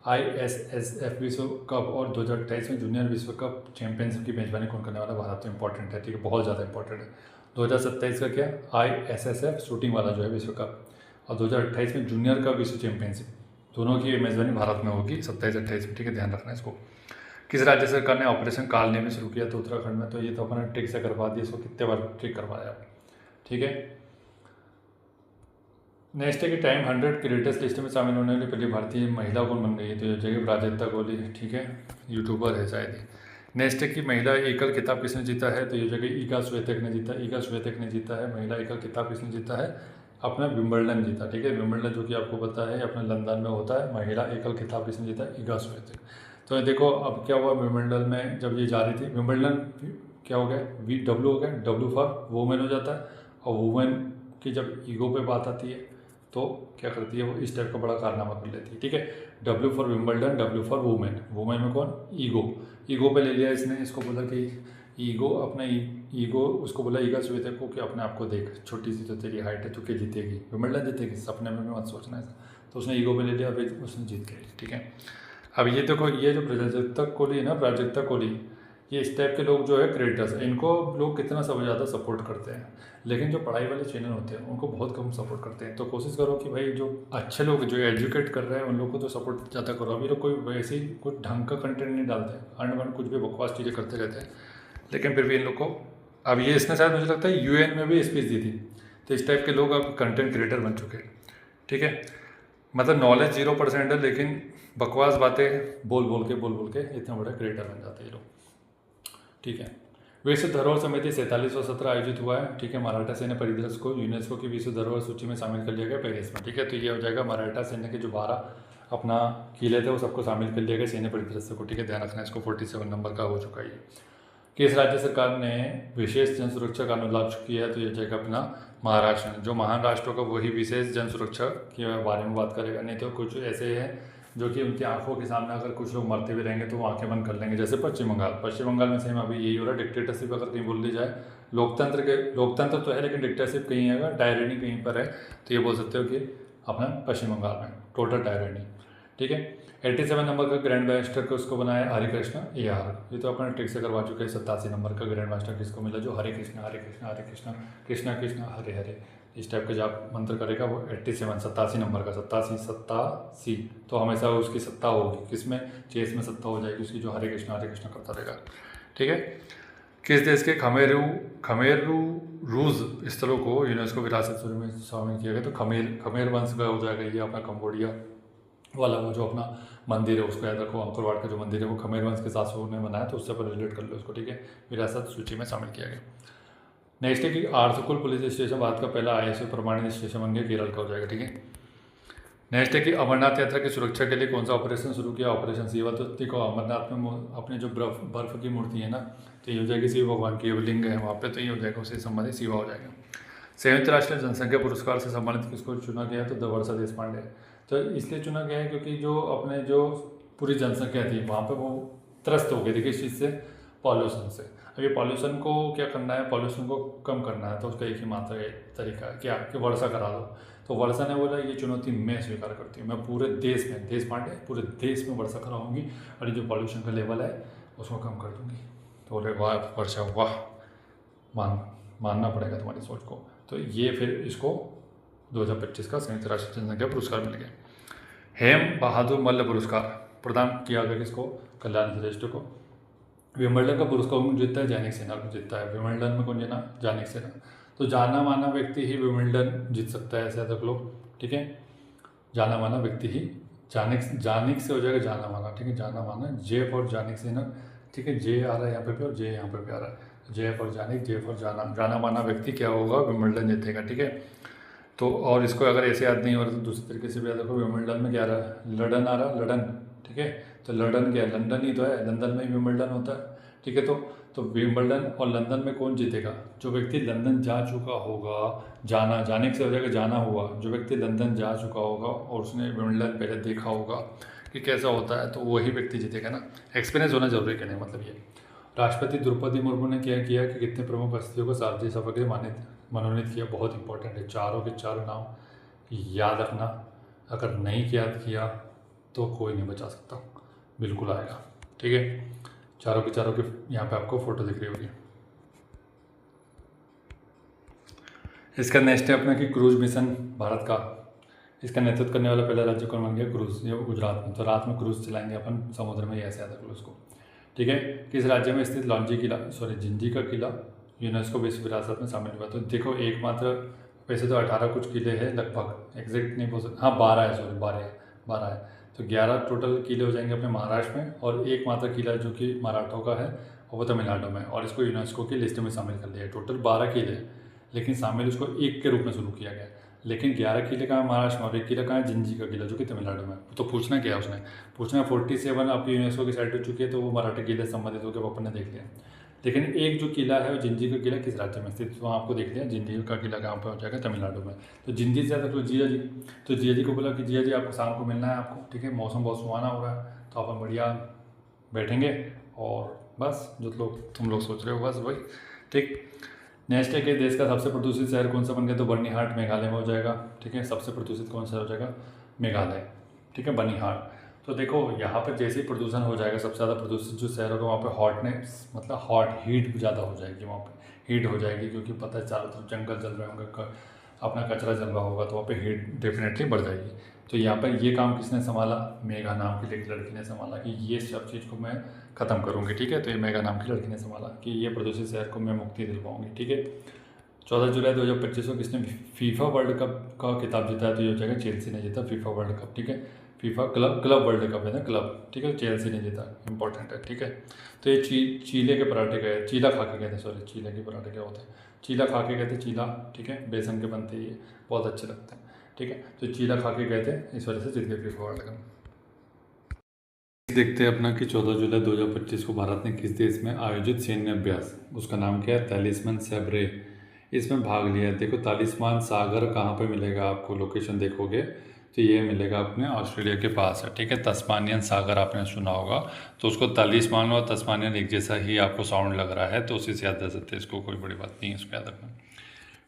ISSF विश्व कप और 2028 में जूनियर विश्व कप चैंपियनशिप की मेजबानी कौन करने वाला? भारत। तो इंपॉर्टेंट है, ठीक है, बहुत ज़्यादा इंपॉर्टेंट है। 2027 का क्या? ISSF शूटिंग वाला जो है विश्व कप, और 2028 में जूनियर का विश्व चैंपियनशिप, दोनों की मेजबानी भारत में होगी 27-28 में, ठीक है, ध्यान रखना इसको। किस राज्य सरकार ने ऑपरेशन कालनेमी शुरू किया? तो उत्तराखंड में। तो ये तो अपने ट्रिक से करवा दिया, इसको कितने बार ट्रिक करवाया, ठीक है। नेक्स्ट है कि टाइम 100 क्रिएटर्स लिस्ट में शामिल होने वाली पहली भारतीय महिला कौन बन गई है, तो ये हो जाएगी प्राजक्ता कोहली। ठीक है, यूट्यूबर है शायद ये। नेक्स्ट है कि महिला एकल खिताब किसने जीता है, तो ये जगह ईगा स्वेतक ने जीता। ईगा स्वेतक ने जीता है महिला एकल खिताब। किसने जीता है, अपना विंबलडन जीता। ठीक है, विंबलडन जो कि आपको पता है अपना लंदन में होता है। महिला एकल खिताब किसने जीता, ईगा स्वेतक। तो देखो अब क्या हुआ विंबलडन में, जब ये जा रही थी विंबलडन क्या हो गया, W हो गया, W फॉर वुमेन हो जाता है। और वुमेन की जब ईगो पे बात आती है तो क्या करती है वो, इस टाइप का बड़ा कारनामा कर लेती है। ठीक है, W for Wimbledon, W for women. Women में कौन, ईगो। ईगो पे ले लिया इसने, इसको बोला कि ईगो अपना ईगो, उसको बोला ईगा स्वेतक को कि अपने आप को देख, छोटी सी तो तेरी हाइट है, तू क्या जीतेगी, विंबलडन जीतेगी, सपने में भी मत सोचना ऐसा। तो उसने ईगो पे ले लिया, अभी उसने जीत गई। ठीक है, अब ये देखो ये जो प्राजक्ता कोहली है ना, प्राजक्ता कोहली, ये इस टाइप के लोग जो है क्रिएटर्स, इनको लोग कितना सब ज़्यादा सपोर्ट करते हैं, लेकिन जो पढ़ाई वाले चैनल होते हैं उनको बहुत कम सपोर्ट करते हैं। तो कोशिश करो कि भाई जो अच्छे लोग जो एजुकेट कर रहे हैं उन लोगों को तो सपोर्ट ज़्यादा करो। अभी लोग कोई वैसे ही कुछ ढंग का कंटेंट नहीं डालते, अनवन कुछ भी बकवास चीज़ें करते रहते हैं, लेकिन फिर भी इन लोग को, अब ये इसने शायद मुझे लगता है UN में भी स्पीच दी थी। तो इस टाइप के लोग अब कंटेंट क्रिएटर बन चुके हैं। ठीक है, मतलब नॉलेज 0% है, लेकिन बकवास बातें बोल बोल के इतने बड़े क्रिएटर बन जाते हैं ये लोग। ठीक है, विश्व धरोहर समिति 47वां सत्र आयोजित हुआ है। ठीक है, मराठा सैन्य परिदृश्य को यूनेस्को की विश्व धरोहर सूची में शामिल कर लिया गया पेरिस में। ठीक है, तो ये हो जाएगा मराठा सैन्य के जो 12 अपना किले थे वो सबको शामिल कर लिया गया सैन्य परिदृश्य को। ठीक है, ध्यान रखना, इसको 47 नंबर का हो चुका है। किस राज्य सरकार ने विशेष जन सुरक्षा कानून लागू किया है, तो ये जाएगा अपना महाराष्ट्र। जो महान राष्ट्र होगा वही विशेष जन सुरक्षा के बारे में बात करेगा, नहीं तो कुछ ऐसे हैं जो कि उनकी आंखों के सामने अगर कुछ लोग मरते हुए रहेंगे तो वो आंखें बंद कर लेंगे, जैसे पश्चिम बंगाल में सेम अभी यही हो रहा है। डिक्टेटरशिप अगर कहीं बोल दी जाए, लोकतंत्र तो है लेकिन डिक्टेटरशिप कहीं है, अगर टायरेनी कहीं पर है तो ये बोल सकते हो कि अपना पश्चिम बंगाल में टोटल टायरेनी। ठीक है, 87 नंबर का ग्रैंड मास्टर को उसको बनाया हरिकृष्ण AR। ये तो अपना ट्रिक से करवा चुके हैं। 87 नंबर का ग्रैंड मास्टर किसको मिला, जो हरे कृष्ण हरे कृष्ण हरे कृष्ण कृष्ण कृष्ण हरे हरे इस टाइप का जाप मंत्र करेगा वो 87 नंबर का 87 तो हमेशा उसकी सत्ता होगी, किसमें, चेस में सत्ता हो जाएगी उसकी, जो हरे कृष्ण करता रहेगा। ठीक है, किस देश के खमेरूज स्थलों को यूनेस्को विरासत सूची में शामिल किया गया, तो खमेर वंश का हो जाएगा ये अपना कंबोडिया वाला वो जो अपना मंदिर है उसको याद रखो। अंकुरवाट का जो मंदिर है वो खमेर वंश के शासकों ने बनाया, तो उससे पर रिलेट कर लो उसको। ठीक है, विरासत सूची में शामिल किया गया। नेक्स्ट है कि आर्थकुल पुलिस स्टेशन भारत का पहला ISO प्रमाणित स्टेशन बन गया, केरल का हो जाएगा। ठीक है, नेक्स्ट है कि अमरनाथ यात्रा की सुरक्षा के लिए कौन सा ऑपरेशन शुरू किया, ऑपरेशन शिवा। तो देखो अमरनाथ में अपने जो बर्फ की मूर्ति है ना, तो ये हो जाएगी शिव भगवान की लिंग है वहाँ पे, तो ये हो जाएगा उससे संबंधित शिवा हो जाएगा। संयुक्त राष्ट्र जनसंख्या पुरस्कार से सम्मानित किसको चुना गया, तो वर्षा देशपांडे। तो इसलिए चुना गया है क्योंकि जो अपने जो पूरी जनसंख्या थी वहाँ पे वो त्रस्त हो गई थी किस चीज़ से, पॉल्यूशन से। अब ये पॉल्यूशन को क्या करना है, पॉल्यूशन को कम करना है, तो उसका एक ही मात्र तरीका है क्या, कि वर्षा करा दो। तो वर्षा ने बोला ये चुनौती मैं स्वीकार करती हूँ, मैं पूरे देश में, देशपांडे पूरे देश में वर्षा कराऊंगी और ये जो पॉल्यूशन का लेवल है उसको कम कर दूंगी। तो बोले वाह वर्षा वाह, मानना पड़ेगा तुम्हारी सोच को। तो ये फिर इसको 2025 का संयुक्त राष्ट्र जनसंख्या पुरस्कार मिल गया। हेम बहादुर मल्ल पुरस्कार प्रदान किया गया किसको, कल्याण श्रेष्ठ को। विंबलडन का पुरस्कार कौन जीतता है, जैनिक सिन्हा को जीतता है। विंबलडन में कौन जीता, जैनिक सिन्हा। तो जाना माना व्यक्ति ही विंबलडन जीत सकता है, ऐसे रख लो। ठीक है, जाना माना व्यक्ति ही, जानिक से हो जाएगा जाना माना। ठीक है, जाना माना जे फॉर जैनिक सिन्हा। ठीक है, जे आ रहा है यहाँ पे और जे यहाँ पे भी आ रहा है, जे फॉर जैनिक, जे फॉर जाना माना व्यक्ति क्या होगा, विंबलडन जीतेगा। ठीक है, तो और इसको अगर ऐसे याद नहीं हो रहा तो दूसरे तरीके से भी याद रखो। विंबलडन में क्या आ रहा है, लडन आ रहा है, लडन। ठीक है, तो लडन क्या है, लंदन ही तो है, लंदन में ही विंबलडन होता है। ठीक है, तो विंबलडन और लंदन में कौन जीतेगा, जो व्यक्ति लंदन जा चुका होगा, जाने से हो जाएगा जाना हुआ, जो व्यक्ति लंदन जा चुका होगा और उसने विंबलडन पहले देखा होगा कि कैसा होता है, तो वही व्यक्ति जीतेगा ना। एक्सपीरियंस होना जरूरी है, नहीं मतलब ये। राष्ट्रपति द्रौपदी मुर्मू ने क्या किया कि कितने प्रमुख हस्तियों को शारदीय सभा के लिए मनोनीत किया, बहुत इंपॉर्टेंट है। चारों के चारों नाम याद रखना, अगर नहीं याद किया तो कोई नहीं बचा सकता, बिल्कुल आएगा। ठीक है, चारों के यहाँ पे आपको फोटो दिख रही होगी। इसका नेक्स्ट है अपना कि क्रूज मिशन भारत का, इसका नेतृत्व करने वाला पहला राज्य कौन बन गया, क्रूज, ये गुजरात में। तो रात में क्रूज चलाएंगे अपन समुद्र में, ऐसे याद रख लो उसको। ठीक है, किस राज्य में स्थित जिंजी का किला यूनेस्को विश्व विरासत में शामिल हुआ। तो देखो एकमात्र वैसे तो 18 कुछ किले हैं लगभग, एग्जैक्ट नहीं बोल सकते, हाँ 12 है, सॉरी 12 है। तो 11 टोटल किले हो जाएंगे अपने महाराष्ट्र में, और एक मात्र किला जो कि मराठों का है और वो तमिलनाडु में, और इसको यूनेस्को की लिस्ट में शामिल कर लिया है। टोटल 12 किले हैं, लेकिन शामिल उसको एक के रूप में शुरू किया गया। लेकिन 11 किले कहाँ है महाराष्ट्र में, और एक किला कहाँ है जिंजी का किला जो कि तमिलनाडु में। तो पूछना क्या है उसने, पूछना 47 आपकी यूनेस्को की साइट हो चुकी है, तो वो मराठी किले संबंधित होकर अपन ने देख लिया। लेकिन एक जो किला है वो जिंजी का किला किस राज्य में स्थित, तो आपको देख लिया जिंजी का किला कहाँ पर हो जाएगा, तमिलनाडु में। तो जिंजी से तो जिया जी, तो जिया जी को बोला कि जिया जी आपको शाम को मिलना है आपको, ठीक है, मौसम बहुत सुहाना हो रहा है, तो अपन बढ़िया बैठेंगे और बस जो लोग तुम लोग सोच रहे हो बस वही, ठीक। नेक्स्ट है कि देश का सबसे प्रदूषित शहर कौन सा बन गया, तो बर्निहाट मेघालय में हो जाएगा, ठीक है। सबसे प्रदूषित कौन सा हो जाएगा, मेघालय, ठीक है, बर्निहाट। तो देखो यहाँ पर जैसे ही प्रदूषण हो जाएगा, सबसे ज़्यादा प्रदूषित जो शहर होगा वहाँ पे हॉटनेस, मतलब हॉट हीट ज़्यादा हो जाएगी, वहाँ पे हीट हो जाएगी, क्योंकि पता है चारों तरफ जंगल जल रहे होंगे, अपना कचरा जल रहा होगा, तो वहाँ पे हीट डेफिनेटली बढ़ जाएगी। तो यहाँ पर ये काम किसने संभाला, मेघा नाम की एक लड़की ने संभाला कि ये सब चीज़ को मैं ख़त्म करूँगी, ठीक है। तो ये मेघा नाम की लड़की ने संभाला कि ये प्रदूषित शहर को मैं मुक्ति दिलवाऊँगी, ठीक है। 14 जुलाई 2025 को किसने फीफा वर्ल्ड कप का खिताब जीता है, तो ये हो जाएगा चेल्सी ने जीता फीफा वर्ल्ड कप, ठीक है। फीफा क्लब वर्ल्ड कप है ना, क्लब, ठीक है, चेल्सी ने जीता, इंपॉर्टेंट है, ठीक है। तो ये चीले के पराठे गए, चीला खा के गए थे, सॉरी चीले के पराठे क्या होते हैं, चीला खा के गए थे, चीला, ठीक है, बेसन के बनते ये बहुत अच्छे लगते हैं, ठीक है। तो चीला खा के गए थे, इस वजह से जीत गए फीफा वर्ल्ड कप। देखते हैं अपना कि 14 जुलाई 2025 को भारत ने किस देश में आयोजित सैन्य अभ्यास, उसका नाम क्या है, तालिस्मान सैब्रे, इसमें भाग लिया है। देखो तालिस्मान सागर कहाँ पे मिलेगा, आपको लोकेशन देखोगे तो ये मिलेगा अपने ऑस्ट्रेलिया के पास है, ठीक है। तस्मानियन सागर आपने सुना होगा, तो उसको तालिस्मान और तस्मानियन एक जैसा ही आपको साउंड लग रहा है, तो उसी से याद रह सकते हैं, इसको कोई बड़ी बात नहीं है, इसको याद रखना।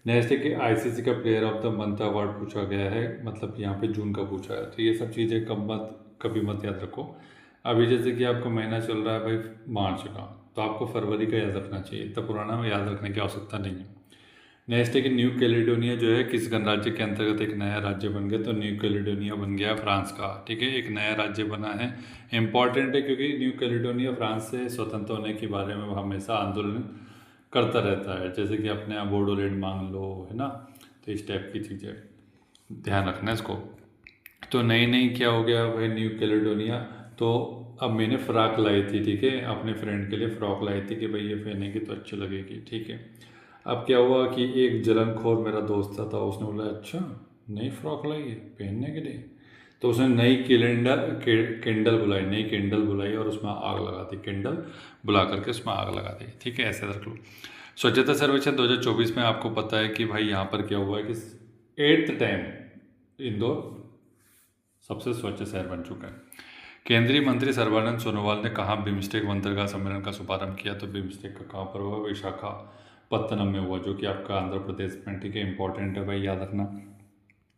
नेक्स्ट है कि आईसीसी का player of the month award पूछा गया है, मतलब यहाँ पे जून का पूछा है, तो ये सब चीज़ें कभी मत याद रखो। अभी जैसे कि आपका महीना चल रहा है भाई मार्च का, तो आपको फरवरी का याद रखना चाहिए, इतना पुराना में याद रखने की आवश्यकता नहीं है। नेक्स्ट है कि न्यू कैलेडोनिया जो है किस गणराज्य के अंतर्गत एक नया राज्य बन गया, तो न्यू कैलेडोनिया बन गया फ्रांस का, ठीक है, एक नया राज्य बना है। इंपॉर्टेंट है क्योंकि न्यू कैलेडोनिया फ्रांस से स्वतंत्र होने के बारे में हमेशा आंदोलन करता रहता है, जैसे कि अपने यहाँ बोडोलैंड मान लो, है ना, तो इस टाइप की चीज़ें ध्यान रखना इसको। तो नई नई क्या हो गया भाई न्यू कैलेडोनिया, तो अब मैंने फ्रॉक लाई थी, ठीक है, अपने फ्रेंड के लिए फ्रॉक लाई थी कि भाई ये पहनेगी तो अच्छी लगेगी, ठीक है। अब क्या हुआ कि एक जलनखोर मेरा दोस्त था, उसने बोला अच्छा नई फ्रॉक लाई है पहनने के लिए, तो उसने नई कैंडल बुलाई, नई कैंडल बुलाई और उसमें आग लगा दी, कैंडल बुला करके उसमें आग लगा दी, ठीक है, ऐसे रख लो। स्वच्छता सर्वेक्षण 2024 में आपको पता है कि भाई यहाँ पर क्या हुआ है कि 8th टाइम इंदौर सबसे स्वच्छ शहर बन चुका है। केंद्रीय मंत्री सर्बानंद सोनोवाल ने कहा बिम्स्टेक बंदरगाह सम्मेलन का शुभारंभ किया, तो बिम्स्टेक का कहाँ पर हुआ, विशाखापत्तनम में हुआ, जो कि आपका आंध्र प्रदेश में, ठीक है, इंपॉर्टेंट है भाई याद रखना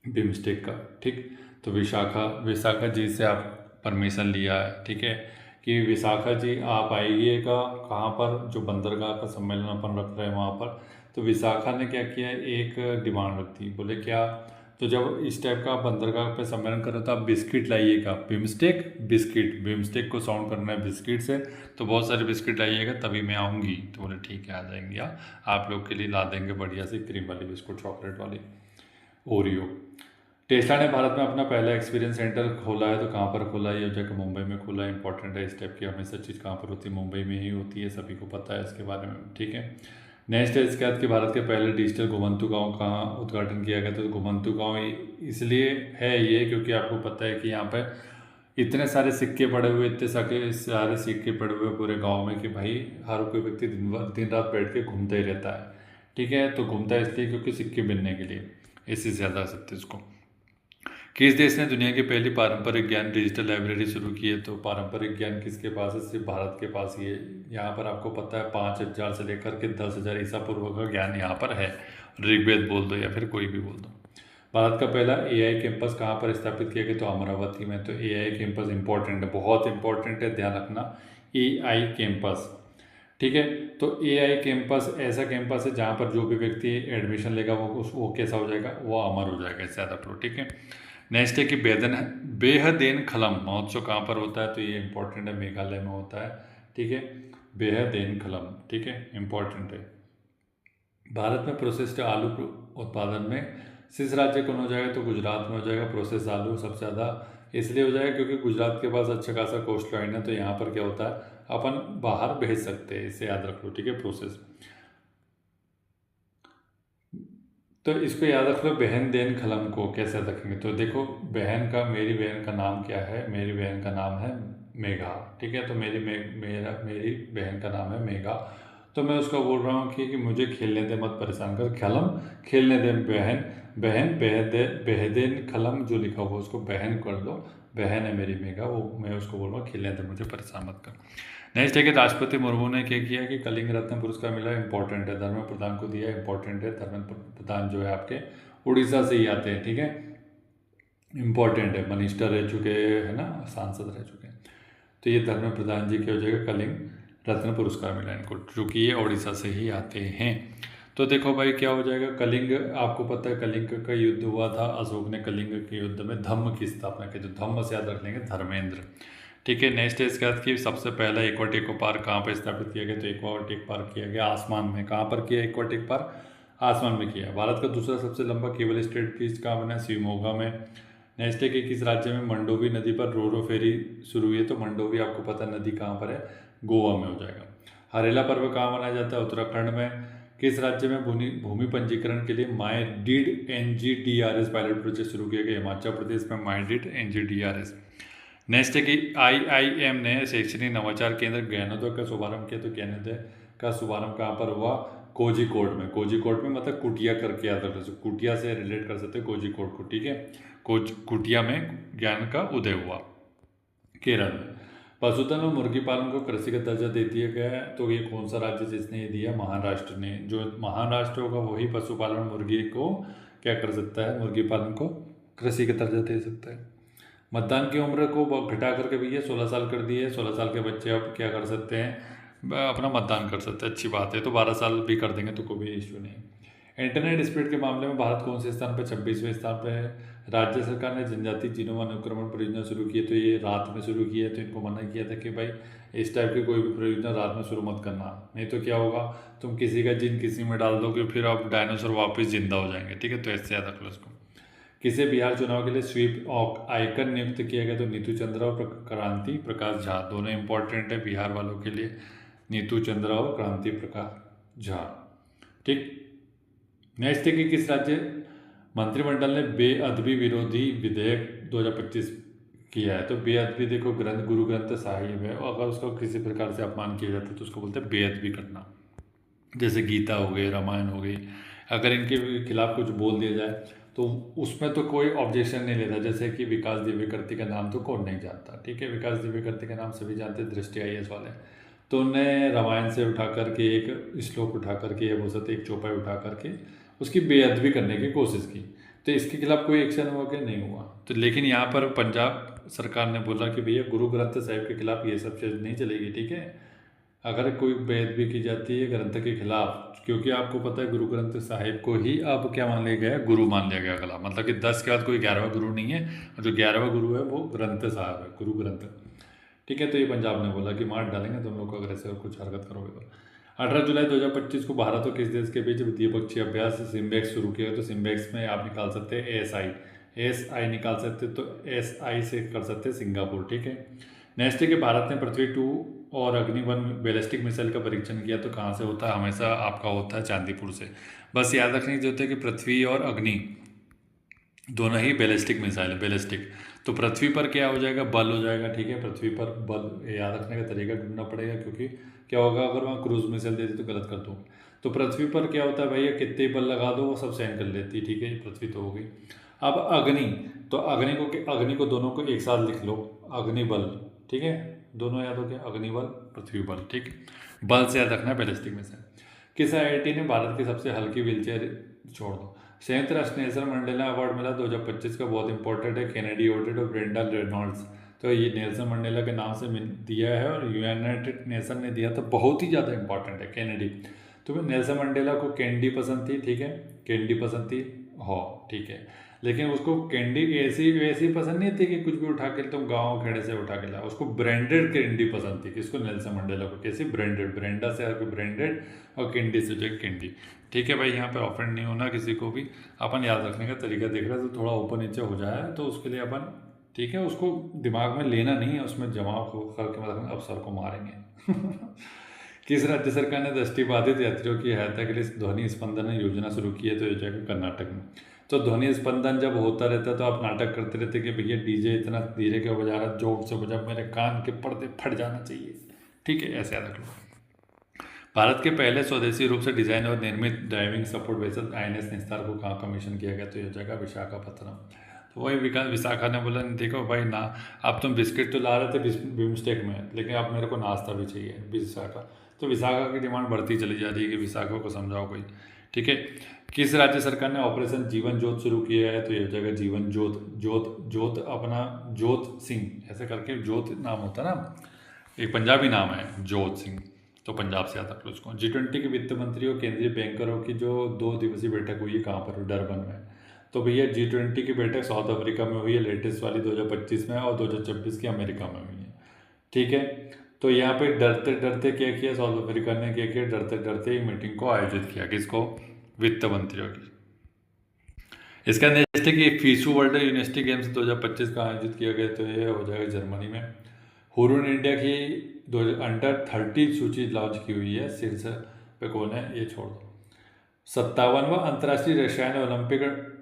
बिम्स्टेक का, ठीक। तो विशाखा जी से आप परमिशन लिया है, ठीक है, कि विशाखा जी आप आइएगा कहाँ पर, जो बंदरगाह का सम्मेलन अपन रख रहे हैं वहाँ पर। तो विशाखा ने क्या किया, एक डिमांड रख दी, बोले क्या, तो जब इस टाइप का बंदरगाह पे सम्मेलन करो तो आप बिस्किट लाइएगा, बिम्स्टेक को साउंड करना है बिस्किट से, तो बहुत सारे बिस्किट लाइएगा तभी मैं आऊँगी। तो बोले ठीक है आ जाएंगे, आप लोग के लिए ला देंगे बढ़िया सी क्रीम वाली बिस्कुट, चॉकलेट वाली, ओरियो। टेस्ला ने भारत में अपना पहला एक्सपीरियंस सेंटर खोला है, तो कहाँ पर खोला है, ये जगह मुंबई में खोला है, इंपॉर्टेंट है इस टाइप की हमेशा चीज़ कहाँ पर होती है, मुंबई में ही होती है, सभी को पता है इसके बारे में, ठीक है। नेक्स्ट है इसके बाद कि भारत के पहले डिजिटल घुमंतु गांव कहाँ उद्घाटन किया गया था, तो घुमंतु गांव इसलिए है ये क्योंकि आपको पता है कि यहाँ पर इतने सारे सिक्के पड़े हुए, इतने सारे सिक्के पड़े हुए पूरे गांव में कि भाई हर कोई व्यक्ति दिन रात बैठ के घूमता ही रहता है, ठीक है। तो घूमता है इसलिए क्योंकि सिक्के मिलने के लिए, इससे ज़्यादा सकते इसको। किस देश ने दुनिया की पहली पारंपरिक ज्ञान डिजिटल लाइब्रेरी शुरू की है, तो पारंपरिक ज्ञान किसके पास है, सिर्फ भारत के पास ही है। यहाँ पर आपको पता है 5000 से लेकर के 10,000 ईसा पूर्व का ज्ञान यहाँ पर है, ऋग्वेद बोल दो या फिर कोई भी बोल दो। भारत का पहला एआई कैंपस कहाँ पर स्थापित किया गया, तो अमरावती में। तो एआई कैंपस इंपॉर्टेंट है, बहुत इंपॉर्टेंट है, ध्यान रखना, एआई कैंपस, ठीक है। तो एआई कैंपस ऐसा कैंपस है जहाँ पर जो भी व्यक्ति एडमिशन लेगा वो कैसा हो जाएगा, वो अमर हो जाएगा, इससे ज़्यादा, ठीक है। नेक्स्ट है कि बेहदेन खलम महोत्सव कहाँ पर होता है, तो ये इंपॉर्टेंट है, मेघालय में होता है, ठीक है, बेहदेन खलम, ठीक है, इंपॉर्टेंट है। भारत में प्रोसेस्ड आलू उत्पादन में शीर्ष राज्य कौन हो जाएगा, तो गुजरात में हो जाएगा। प्रोसेस्ड आलू सबसे ज़्यादा इसलिए हो जाएगा क्योंकि गुजरात के पास अच्छा खासा कोस्ट लाइन है, तो यहाँ पर क्या होता है अपन बाहर भेज सकते हैं, इसे याद रख लो, ठीक है। प्रोसेस, तो इसको याद रख लो, बहन देन खलम को कैसे रखेंगे। तो देखो बहन का, मेरी बहन का नाम क्या है, मेरी बहन का नाम है मेघा, ठीक है। तो मेरी बहन का नाम है मेघा, तो मैं उसका बोल रहा हूँ कि मुझे खेलने दे, मत परेशान कर। खलम खेलने दे, बहन बहन बेहदेन खलम जो लिखा हुआ उसको बहन कर दो, बहन है मेरी मेघा, वो मैं उसको बोल रहा हूँ खेलने दे, मुझे परेशान मत कर। नेक्स्ट है कि राष्ट्रपति मुर्मू ने क्या किया कि कलिंग रत्न पुरस्कार मिला, इंपॉर्टेंट है, धर्मेंद्र प्रधान को दिया, इंपॉर्टेंट है। धर्मेंद्र प्रधान जो है आपके उड़ीसा से ही आते हैं, ठीक है, इंपॉर्टेंट है, मिनिस्टर रह चुके है ना, सांसद रह चुके हैं। तो ये धर्मेंद्र प्रधान जी की हो जाएगा, कलिंग रत्न पुरस्कार मिला इनको, जो कि ये उड़ीसा से ही आते हैं। तो देखो भाई क्या हो जाएगा, कलिंग, आपको पता है कलिंग का युद्ध हुआ था, अशोक ने कलिंग के युद्ध में धम्म की स्थापना की, तो धम्म से याद रख लेंगे धर्मेंद्र, ठीक है। नेक्स्ट है इसके बाद कि सबसे पहला एक्वाटिक पार्क कहाँ पर स्थापित किया गया, तो एक्वाटिक पार्क किया गया आसमान में। कहाँ पर किया एक्वाटिक पार्क, आसमान में किया। भारत का दूसरा सबसे लंबा केबल स्ट्रेट ब्रिज कहाँ बना है, शिवमोगा में। नेक्स्ट है कि किस राज्य में मंडोवी नदी पर रोरो फेरी शुरू हुई है, तो मंडोवी आपको पता नदी कहाँ पर है, गोवा में हो जाएगा। हरेला पर्व कहाँ मनाया जाता है, उत्तराखंड में। किस राज्य में भूमि पंजीकरण के लिए माई डीड NGDRS पायलट प्रोजेक्ट शुरू किया गया, हिमाचल प्रदेश में माई डीड NGDRS। नेक्स्ट है कि IIM ने शैक्षणिक नवाचार केंद्र ज्ञानोदय का शुभारंभ किया, तो ज्ञानोदय का शुभारंभ कहाँ पर हुआ, कोझिकोड में। कोझिकोड में मतलब कुटिया करके याद रख सकते, कुटिया से रिलेट कर सकते हैं कोझिकोड को, ठीक है। कुटिया में ज्ञान का उदय हुआ, केरल में। पशुधन और मुर्गी पालन को कृषि का दर्जा दे दिया गया है, तो ये कौन सा राज्य जिसने ये दिया, महाराष्ट्र ने। जो महाराष्ट्र होगा वही पशुपालन मुर्गी को क्या कर सकता है, मुर्गी पालन को कृषि का दर्जा दे सकता है। मतदान की उम्र को घटा करके भैया 16 साल कर दी है, 16 साल के बच्चे अब क्या कर सकते हैं, अपना मतदान कर सकते हैं, अच्छी बात है। तो 12 साल भी कर देंगे तो कोई भी इश्यू नहीं। इंटरनेट स्पीड के मामले में भारत कौन से स्थान पर, 26वें स्थान पर है। राज्य सरकार ने जनजाति जीनोम अनुक्रमण परियोजना शुरू की है, तो ये रात में शुरू की है, तो इनको मना किया था कि भाई इस टाइप की कोई भी परियोजना रात में शुरू मत करना, नहीं तो क्या होगा, तुम किसी का जीन किसी में डाल दोगे, फिर आप डायनासोर वापस जिंदा हो जाएंगे, ठीक है। तो ऐसे याद रख लो इसको। किसे बिहार चुनाव के लिए स्वीप आइकन नियुक्त किया गया, तो नीतू चंद्रा और क्रांति प्रकाश झा, दोनों इंपॉर्टेंट है बिहार वालों के लिए, नीतू चंद्रा और क्रांति प्रकाश झा, ठीक। नेक्स्ट है कि किस राज्य मंत्रिमंडल ने बेअदबी विरोधी विधेयक 2025 किया है, तो बेअदबी देखो गुरु ग्रंथ साहिब है, और अगर उसका किसी प्रकार से अपमान किया जाता है तो उसको बोलते हैं बेअदबी करना। जैसे गीता हो गई, रामायण हो गई, अगर इनके खिलाफ कुछ बोल दिया जाए तो उसमें तो कोई ऑब्जेक्शन नहीं लेता। जैसे कि विकास दिव्यकर्ती का नाम तो कौन नहीं जानता, ठीक है, विकास दिव्यकर्ती का नाम सभी जानते हैं, दृष्टि IAS वाले। तो उन्हें रामायण से उठा करके एक श्लोक उठा करके, या बोल सकते एक चौपाई उठा करके उसकी बेअदबी करने की कोशिश की, तो इसके खिलाफ कोई एक्शन हुआ कि नहीं हुआ। तो लेकिन यहाँ पर पंजाब सरकार ने बोला कि भैया गुरु ग्रंथ साहिब के खिलाफ ये सब चीज़ नहीं चलेगी, ठीक है। अगर कोई बेअदबी की जाती है ग्रंथ के खिलाफ, क्योंकि आपको पता है गुरु ग्रंथ साहिब को ही अब क्या मान लिया गया है, गुरु मान लिया गया अगला, मतलब कि 10 के बाद कोई 11वां गुरु नहीं है, और जो 11वां गुरु है वो ग्रंथ साहब है, गुरु ग्रंथ, ठीक है। तो ये पंजाब ने बोला कि मार डालेंगे तुम लोग को अगर ऐसे कुछ हरकत करोगे तो। 18 जुलाई 2025 को भारत और किस देश के बीच द्विपक्षीय अभ्यास सिम्बेक्स शुरू किया, तो सिम्बेक्स में आप निकाल सकते हैं ASI निकाल सकते, तो SI से कर सकते हैं सिंगापुर, ठीक है। नेक्स्ट है कि भारत ने पृथ्वी 2 और अग्नि-1 बैलिस्टिक मिसाइल का परीक्षण किया, तो कहाँ से होता है, हमेशा आपका होता है चांदीपुर से। बस याद रखने की जरूरत है कि पृथ्वी और अग्नि दोनों ही बैलिस्टिक मिसाइल है, बैलिस्टिक। तो पृथ्वी पर क्या हो जाएगा, बल हो जाएगा, ठीक है। पृथ्वी पर बल याद रखने का तरीका ढूंढना पड़ेगा, क्योंकि क्या होगा अगर वहाँ क्रूज मिसाइल दे दी तो गलत कर दो। तो पृथ्वी पर क्या होता है भैया, कितने बल लगा दो वो सब सहन कर लेती है, ठीक है, पृथ्वी तो हो गई। अब अग्नि, तो अग्नि को दोनों को एक साथ लिख लो, अग्निबल, ठीक है, दोनों याद हो गया, अग्निबल पृथ्वी बल, ठीक। बल से याद रखना है बैलिस्टिक मिसाइल। किस IIT ने भारत की सबसे हल्की व्हीलचेयर, छोड़ दो, संयुक्त राष्ट्र नेल्सन मंडेला अवार्ड मिला 2025 का, बहुत इंपॉर्टेंट है, केनेडी अवार्ड और ब्रेंडा रेनॉल्ड्स, तो ये नेल्सन मंडेला के नाम से दिया है, और यूनाइटेड नेशन ने दिया, तो बहुत ही ज़्यादा इंपॉर्टेंट है केनेडी। तो नेल्सन मंडेला को कैंडी पसंद थी, ठीक है, कैंडी पसंद थी, हो, ठीक है। लेकिन उसको कैंडी ऐसी वैसी पसंद नहीं थी कि कुछ भी उठा के तुम गाँव खेड़े से उठा के लाओ, उसको ब्रांडेड कैंडी पसंद थी। किसको? नेल्सन मंडेला को। कैसी? ब्रांडेड, ब्रांडा से आके ब्रांडेड और कैंडी से जो कैंडी। ठीक है भाई, यहाँ पे ऑफेंड नहीं होना किसी को भी, अपन याद रखने का तरीका देख रहे हैं। तो थोड़ा ऊपर नीचे हो जाए तो उसके लिए अपन, ठीक है, उसको दिमाग में लेना नहीं है, उसमें जमाव करके मतलब अफसर को मारेंगे। किस राज्य सरकार ने दृष्टिबाधित यात्रियों की सहायता के लिए ध्वनि स्पंदन योजना शुरू की है? तो ये जाएगा कर्नाटक में। तो ध्वनि स्पंदन जब होता रहता है तो आप नाटक करते रहते कि भैया डीजे इतना धीरे क्यों बजा रहा, जोर से बजा, मेरे कान के पर्दे फट जाना चाहिए। ठीक है, ऐसे याद रख लो। भारत के पहले स्वदेशी रूप से डिजाइन और निर्मित ड्राइविंग सपोर्ट वेसल INS निस्तार को कहाँ कमीशन किया गया? तो ये जगह विशाखापत्तनम। तो वही विशाखा ने बोला, देखो भाई ना, अब तुम बिस्किट तो ला रहे थे बिम्स्टेक में, लेकिन अब मेरे को नाश्ता भी चाहिए विशाखा। तो विशाखा की डिमांड बढ़ती चली जा रही है कि विशाखा को समझाओ कोई। ठीक है, किस राज्य सरकार ने ऑपरेशन जीवन ज्योत शुरू किया है? तो ये जगह जीवन ज्योत। ज्योत ज्योत अपना ज्योत सिंह ऐसे करके ज्योत नाम होता है ना, एक पंजाबी नाम है ज्योत सिंह, तो पंजाब से आता है उसको। G20 के वित्त मंत्री और केंद्रीय बैंकरों की जो 2 दिवसीय बैठक हुई है कहाँ पर? डरबन में। तो भैया G20 की बैठक साउथ अफ्रीका में हुई है, लेटेस्ट वाली 2025 में, और 2026 की अमेरिका में हुई है। ठीक है, तो यहाँ पे डरते डरते क्या किया साउथ अफ्रीका ने? क्या किया? डरते डरते ही मीटिंग को आयोजित किया। किसको? वित्त मंत्रियों की। इसका नेक्स्ट है कि फीसू वर्ल्ड यूनिवर्सिटी गेम्स 2025 का आयोजित किया गया, तो ये हो जाएगा जर्मनी में। हुरून इंडिया की अंडर 30 सूची लॉन्च की हुई है। शीर्ष पे कौन है? ये छोड़ दो। 57वां अंतर्राष्ट्रीय रसायन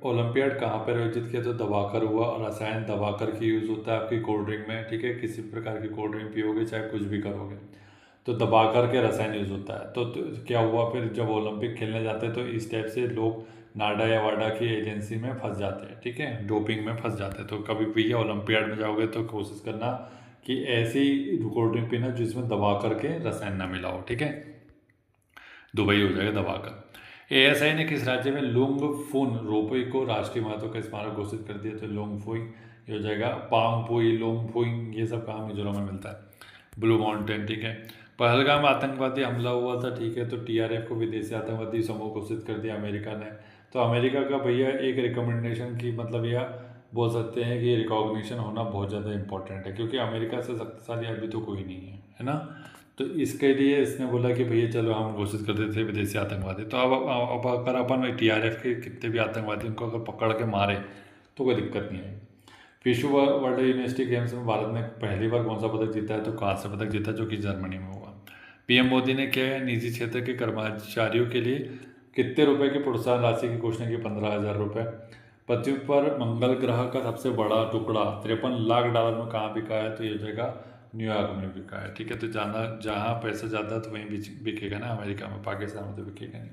ओलंपियाड कहाँ पर आयोजित किया? तो दबाकर हुआ। और रसायन दबाकर की यूज़ होता है आपकी कोल्ड ड्रिंक में। ठीक है, किसी प्रकार की कोल्ड ड्रिंक पियोगे चाहे कुछ भी करोगे तो दबाकर के रसायन यूज़ होता है। तो क्या हुआ फिर, जब ओलंपिक खेलने जाते हैं तो इस टाइप से लोग नाडा या वाडा की एजेंसी में फंस जाते हैं। ठीक है, डोपिंग में फंस जाते हैं। तो कभी भी ओलंपियाड में जाओगे तो कोशिश करना कि ऐसी कोल्ड ड्रिंक पीना जिसमें दबा करके रसायन ना मिला हो। ठीक है, दुबई हो जाएगा दबाकर। ASI ने किस राज्य में लुंगफुन रोपवे को राष्ट्रीय महत्व का स्मारक घोषित कर दिया? तो लुंगफुई हो जाएगा। पांगपुई, लुंगफुई, ये सब कहाँ? मिजोरम में मिलता है। Blue mountain. ठीक है, पहलगाम आतंकवादी हमला हुआ था। ठीक है, तो TRF को विदेशी आतंकवादी समूह घोषित कर दिया अमेरिका ने। तो अमेरिका का भैया एक रिकमेंडेशन की मतलब यह बोल सकते हैं कि रिकॉग्निशन होना बहुत ज़्यादा इंपॉर्टेंट है, क्योंकि अमेरिका से शक्तिशाली अभी तो कोई नहीं है ना। तो इसके लिए इसने बोला कि भैया चलो हम घोषित कर देते थे विदेशी आतंकवादी। तो अब अगर अपन TRF के कितने भी आतंकवादी उनको अगर पकड़ के मारे तो कोई दिक्कत नहीं है। विश्व वर्ल्ड यूनिवर्सिटी गेम्स में भारत ने पहली बार कौन सा पदक जीता है? तो कांस्य पदक जीता, जो कि जर्मनी में हुआ। PM मोदी ने क्या है, निजी क्षेत्र के कर्मचारियों के लिए कितने रुपए की प्रोत्साहन राशि की घोषणा की? 15,000 रुपये। पृथ्वी पर मंगल ग्रह का सबसे बड़ा टुकड़ा $53 लाख में कहाँ बिका है? तो ये जगह न्यूयॉर्क में बिका है। ठीक है, तो जहाँ पैसा ज़्यादा है तो वहीं बिकेगा ना, अमेरिका में। पाकिस्तान में तो बिकेगा नहीं।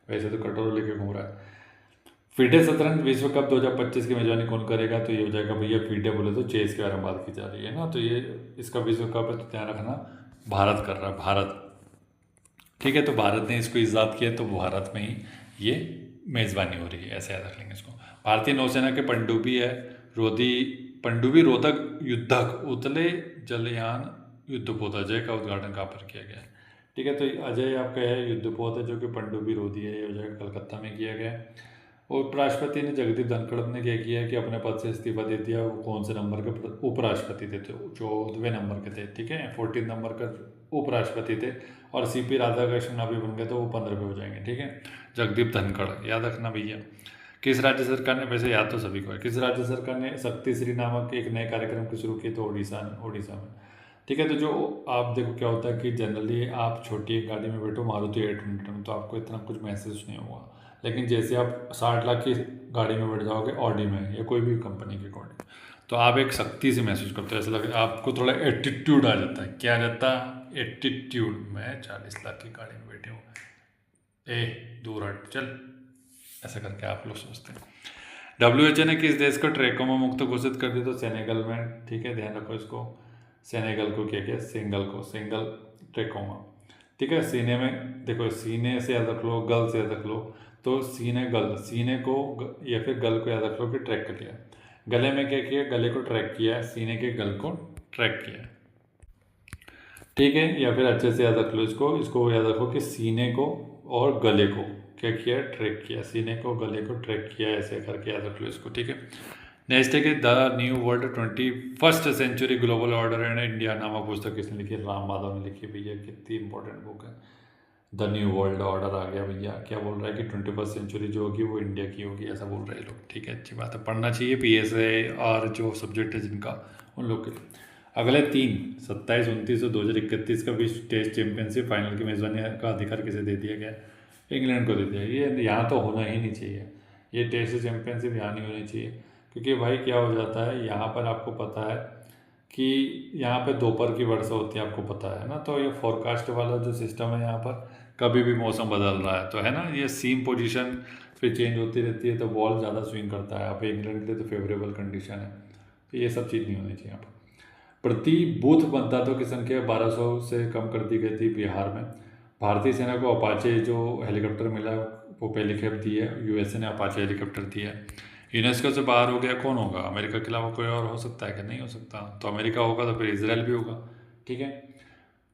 वैसे तो कटोरा लेके घूम रहा है। फीडे शतरंज विश्व कप 2025 की मेजबानी कौन करेगा? तो ये हो जाएगा भैया, फीडे बोले तो चेस के बारे में बात की जा रही है ना, तो ये इसका विश्व कप है, तो ध्यान रखना भारत कर रहा है, भारत। ठीक है, तो भारत ने इसको ईजाद किया, तो भारत में ही ये मेज़बानी हो रही है, ऐसे याद रख लेंगे इसको। भारतीय नौसेना के पनडुब्बी रोधक युद्धक उतले जलयान युद्धपोत अजय का उद्घाटन कहाँ पर किया गया है? ठीक है, तो अजय आपका है युद्धपोत है, जो कि पनडुब्बी रोधी है, ये हो जाएगा कलकत्ता में किया गया है। और उपराष्ट्रपति ने जगदीप धनखड़ ने क्या किया है कि अपने पद से इस्तीफा दे दिया। वो कौन से नंबर के उपराष्ट्रपति थे? तो 14वें नंबर के थे। ठीक है, 14 नंबर का उपराष्ट्रपति थे। और CP राधाकृष्णन अभी बन गए तो वो 15वें हो जाएंगे। ठीक है, जगदीप धनखड़ याद रखना भैया। किस राज्य सरकार ने, वैसे याद तो सभी को है, किस राज्य सरकार ने शक्ति श्री नामक एक नए कार्यक्रम को शुरू किया? तो उड़ीसा में। ठीक है, तो जो आप देखो क्या होता है कि जनरली आप छोटी एक गाड़ी में बैठो मारुति 800 में, तो आपको इतना कुछ महसूस नहीं होगा। लेकिन जैसे आप 60 लाख की गाड़ी में बैठ जाओगे ऑडी में या कोई भी कंपनी की गाड़ी, तो आप एक शक्ति से महसूस करते हो। ऐसा लगता है आपको थोड़ा एटीट्यूड आ जाता है। क्या आ जाता है? एटीट्यूड। मैं 40 लाख की गाड़ी में बैठे हूँ, दूर हट चल, ऐसा करके आप लोग सोचते हैं। WHO ने किस देश को ट्रैकोमा मुक्त घोषित कर दिया? तो सेनेगल में। ठीक है, ध्यान रखो इसको। सेनेगल को क्या किया? Single trachoma. ठीक है, सीने में देखो, सीने से याद रख लो, गल से याद रख लो। तो सीने को या फिर गल को याद रख लो कि ट्रैक कर लिया। गले में क्या किया? गले को ट्रैक किया। सीने के गल को ट्रैक किया। ठीक है, या फिर अच्छे से याद रख लो इसको याद रखो कि सीने को और गले को क्या किया, ट्रैक किया, सीने को गले को ट्रैक किया, ऐसे करके याद रख लो इसको, ठीक है। नेक्स्ट है कि The New World 21st Century Global Order and India नामक पुस्तक किसने लिखी, राम माधव ने लिखी। भैया कितनी इंपॉर्टेंट बुक है, द न्यू वर्ल्ड ऑर्डर आ गया भैया। क्या बोल रहा है कि 21st सेंचुरी जो होगी वो इंडिया की होगी, ऐसा बोल रहे हैं लोग, ठीक है। अच्छी बात है, पढ़ना चाहिए PSA और जो सब्जेक्ट है जिनका, उन लोग के लिए। अगले 3 27, 29 और 2031 का विश्व टेस्ट चैंपियनशिप फाइनल की मेज़बानी का अधिकार किसे दे दिया गया, इंग्लैंड को दे दिया। ये यहाँ तो होना ही नहीं चाहिए, ये टेस्ट चैंपियनशिप यहाँ नहीं होनी चाहिए, क्योंकि भाई क्या हो जाता है यहाँ पर, आपको पता है कि यहाँ पे दोपहर की वर्षा होती है, आपको पता है ना। तो ये फोरकास्ट वाला जो सिस्टम है यहाँ पर, कभी भी मौसम बदल रहा है तो है ना, ये सीम पोजीशन फिर चेंज होती रहती है, तो बॉल ज़्यादा स्विंग करता है। आप इंग्लैंड के लिए तो फेवरेबल कंडीशन है, तो ये सब चीज़ नहीं होनी चाहिए यहाँ पर। प्रति बूथ मतदाताओं की संख्या 1200 से कम कर दी गई थी बिहार में। भारतीय सेना को अपाचे जो हेलीकॉप्टर मिला वो पहली खेप दी है, USA ने अपाचे हेलीकॉप्टर दिया है। यूनेस्को से बाहर हो गया कौन होगा, अमेरिका के अलावा कोई और हो सकता है कि नहीं हो सकता, तो अमेरिका होगा तो फिर इजराइल भी होगा, ठीक है।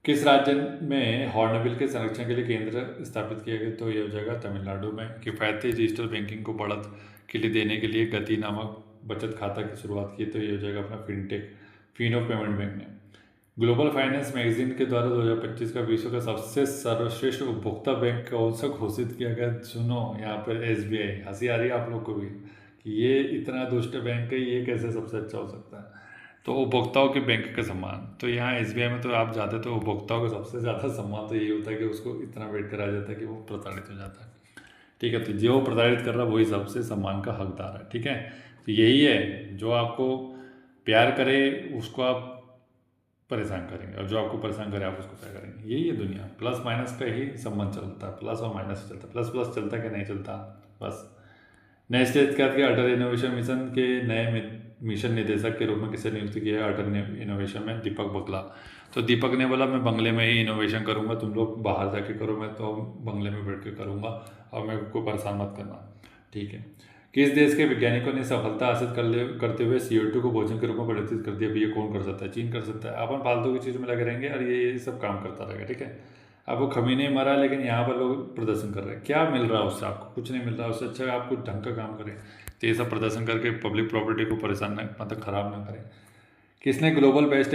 किस राज्य में हॉर्नबिल के संरक्षण के लिए केंद्र स्थापित किया गया, तो ये हो जाएगा तमिलनाडु में। किफ़ायती डिजिटल बैंकिंग को बढ़त के लिए देने के लिए गति नामक बचत खाता की शुरुआत की, तो ये हो जाएगा अपना फिनटेक, फिनो पेमेंट बैंक ने। ग्लोबल फाइनेंस मैगजीन के द्वारा 2025 का विश्व का सबसे सर्वश्रेष्ठ उपभोक्ता बैंक कौन सा घोषित किया गया, सुनो यहाँ पर SBI। हंसी आ रही है आप लोग को भी कि ये इतना दुष्ट बैंक है, ये कैसे सबसे अच्छा हो सकता है। तो उपभोक्ताओं के बैंक का सम्मान, तो यहाँ SBI में तो आप जाते तो उपभोक्ताओं का सबसे ज़्यादा सम्मान तो यही होता है कि उसको इतना वेट कराया जाता है कि वो प्रताड़ित हो जाता है, ठीक है। तो जो प्रताड़ित कर रहा है वही सबसे सम्मान का हकदार है, ठीक है। तो यही है, जो आपको प्यार करे उसको आप परेशान करेंगे, और जो आपको परेशान करे आप उसको प्यार करेंगे, यही है दुनिया। प्लस माइनस का ही संबंध चलता है, प्लस और माइनस चलता है, प्लस प्लस चलता है कि नहीं चलता, बस। नए स्टेज के अटल इनोवेशन मिशन के नए मिशन निदेशक के रूप में किसे नियुक्त किया है, अटल इनोवेशन में दीपक बगला। तो दीपक ने बोला मैं बंगले में ही इनोवेशन करूंगा, तुम लोग बाहर जाके करो, मैं तो बंगले में बैठ के करूंगा और मेरे को परेशान मत करना, ठीक है। किस देश के वैज्ञानिकों ने सफलता हासिल करते हुए CO2 को भोजन के रूप में परिवर्तित कर दिया, भैया कौन कर सकता है, चीन कर सकता है। अपन फालतू की चीज़ में लगे रहेंगे और ये सब काम करता रहेगा, ठीक है। अब वो खमीने मरा, लेकिन यहाँ पर लोग प्रदर्शन कर रहे हैं, क्या मिल रहा है उससे, आपको कुछ नहीं मिल रहा, उससे अच्छा आप कुछ ढंग का काम करें। तो ये सब प्रदर्शन करके पब्लिक प्रॉपर्टी को परेशान न, मतलब ख़राब ना करें। किसने ग्लोबल बेस्ट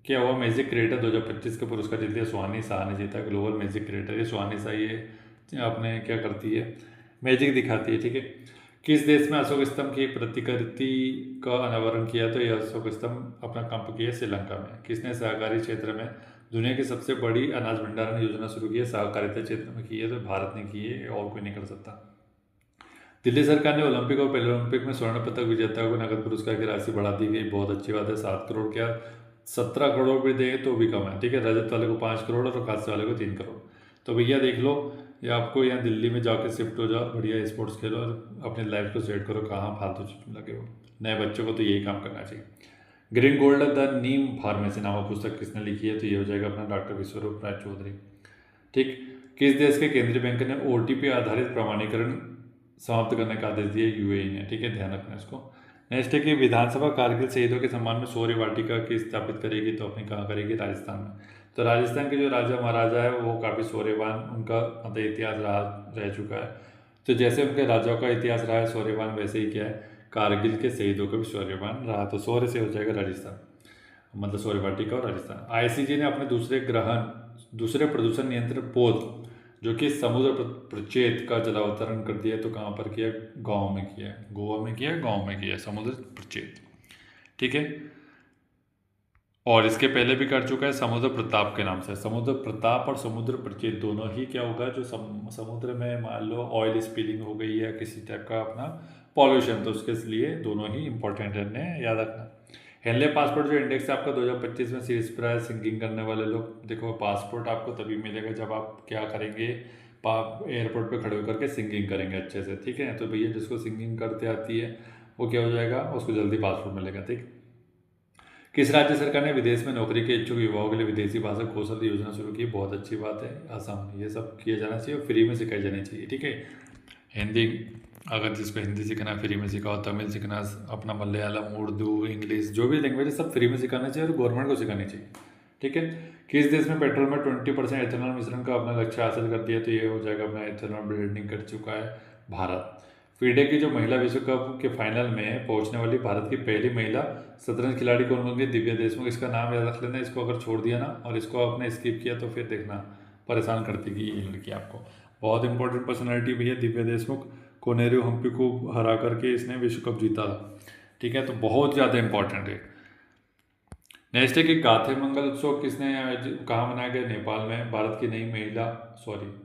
क्या हुआ मैजिक क्रिएटर 2025 का पुरस्कार जीत लिया, सुहानी शाह ने जीता ग्लोबल मैजिक क्रिएटर। ये सुहानी शाह ये अपने क्या करती है, मैजिक दिखाती है, ठीक है। किस देश में अशोक स्तंभ की प्रतिकृति का अनावरण किया, तो यह अशोक स्तंभ अपना काम किया श्रीलंका में। किसने सहकारी क्षेत्र में दुनिया की सबसे बड़ी अनाज भंडारण योजना शुरू की है, सहकारिता क्षेत्र में की है, तो भारत ने की है, और कोई नहीं कर सकता। दिल्ली सरकार ने ओलंपिक और पैरा ओलंपिक में स्वर्ण पदक विजेताओं को नगद पुरस्कार की राशि बढ़ा दी गई, बहुत अच्छी बात है। 7 करोड़ क्या 17 करोड़ भी दें तो भी कम है, ठीक है। रजत वाले को 5 करोड़ और कांस्य वाले को 3 करोड़। तो भैया देख लो, ये आपको यहाँ दिल्ली में जाकर शिफ्ट हो जाओ, बढ़िया स्पोर्ट्स खेलो और अपनी लाइफ को सेट करो, कहाँ फालतू चीज में लगे हो। नए बच्चों को तो यही काम करना चाहिए। Green gold the Neem pharmacy नामक पुस्तक किसने लिखी है, तो ये हो जाएगा अपना डॉक्टर विश्वरूप राय चौधरी, ठीक। किस देश के केंद्रीय बैंक ने OTP आधारित प्रमाणीकरण समाप्त करने का आदेश दिया, UAE ने, ठीक है, ध्यान रखना इसको। नेक्स्ट है कि विधानसभा कारगिल शहीदों के सम्मान में शौर्य वाटिका की स्थापित करेगी, तो अपनी कहाँ करेगी, राजस्थान में। तो राजस्थान के जो राजा महाराजा है वो काफ़ी शौर्यवान, उनका मतलब इतिहास रह चुका है। तो जैसे उनके राजाओं का इतिहास रहा है शौर्यवान, वैसे ही क्या है कारगिल के शहीदों का भी शौर्यवान रहा, तो शौर्य से हो जाएगा राजस्थान, मतलब शौर्य वाटिका और राजस्थान। ICJ ने अपने दूसरे प्रदूषण नियंत्रण पोत जो कि समुद्र प्रचेत का जलावतरण कर दिया, तो कहाँ पर किया, गाँव में किया, गोवा में किया, गाँव में किया, समुद्र प्रचेत, ठीक है। और इसके पहले भी कर चुका है समुद्र प्रताप के नाम से। समुद्र प्रताप और समुद्र प्रचेत दोनों ही क्या होगा, जो समुद्र में मान लो ऑयल स्पिलिंग हो गई है किसी टाइप का अपना पॉल्यूशन, तो उसके लिए दोनों ही इंपॉर्टेंट है, याद रखना। हेनले पासपोर्ट जो इंडेक्स है आपका 2025 में शीर्ष पर है। सिंगिंग करने वाले लोग देखो, पासपोर्ट आपको तभी मिलेगा जब आप क्या करेंगे, एयरपोर्ट पे खड़े होकर के सिंगिंग करेंगे अच्छे से, ठीक है। तो भैया जिसको सिंगिंग करते आती है वो क्या हो जाएगा, उसको जल्दी पासपोर्ट मिलेगा, ठीक। किस राज्य सरकार ने विदेश में नौकरी के इच्छुक युवाओं के लिए विदेशी भाषा कौशल योजना शुरू की, बहुत अच्छी बात है, असम। ये सब किया जाना चाहिए और फ्री में सिखाई जानी चाहिए, ठीक है। हिंदी अगर जिसको हिंदी सीखना फ्री में सिखाओ, तमिल सीखना, अपना मलयालम, उर्दू, इंग्लिश, जो भी लैंग्वेज है सब फ्री में सिखाना चाहिए और गवर्नमेंट को सिखानी चाहिए, ठीक है। किस देश में पेट्रोल में 20% एथेनॉल मिश्रण का अपना लक्ष्य हासिल कर दिया, तो ये हो जाएगा अपना एथेनॉल ब्लेंडिंग कर चुका है भारत। फीडे की जो महिला विश्व कप के फाइनल में पहुंचने वाली भारत की पहली महिला शतरंज खिलाड़ी कौन होंगी? दिव्या देशमुख। इसका नाम याद रख लेना, इसको अगर छोड़ दिया ना और इसको आपने स्किप किया तो फिर देखना परेशान करती कि ये लड़की आपको। बहुत इंपॉर्टेंट पर्सनैलिटी भैया दिव्या देशमुख, कोनेरू हम्पी को हरा करके इसने विश्व कप जीता था, ठीक है, तो बहुत ज़्यादा इंपॉर्टेंट है। नेक्स्ट है कि गाथे मंगल उत्सव कहाँ मनाया गया? नेपाल में। भारत की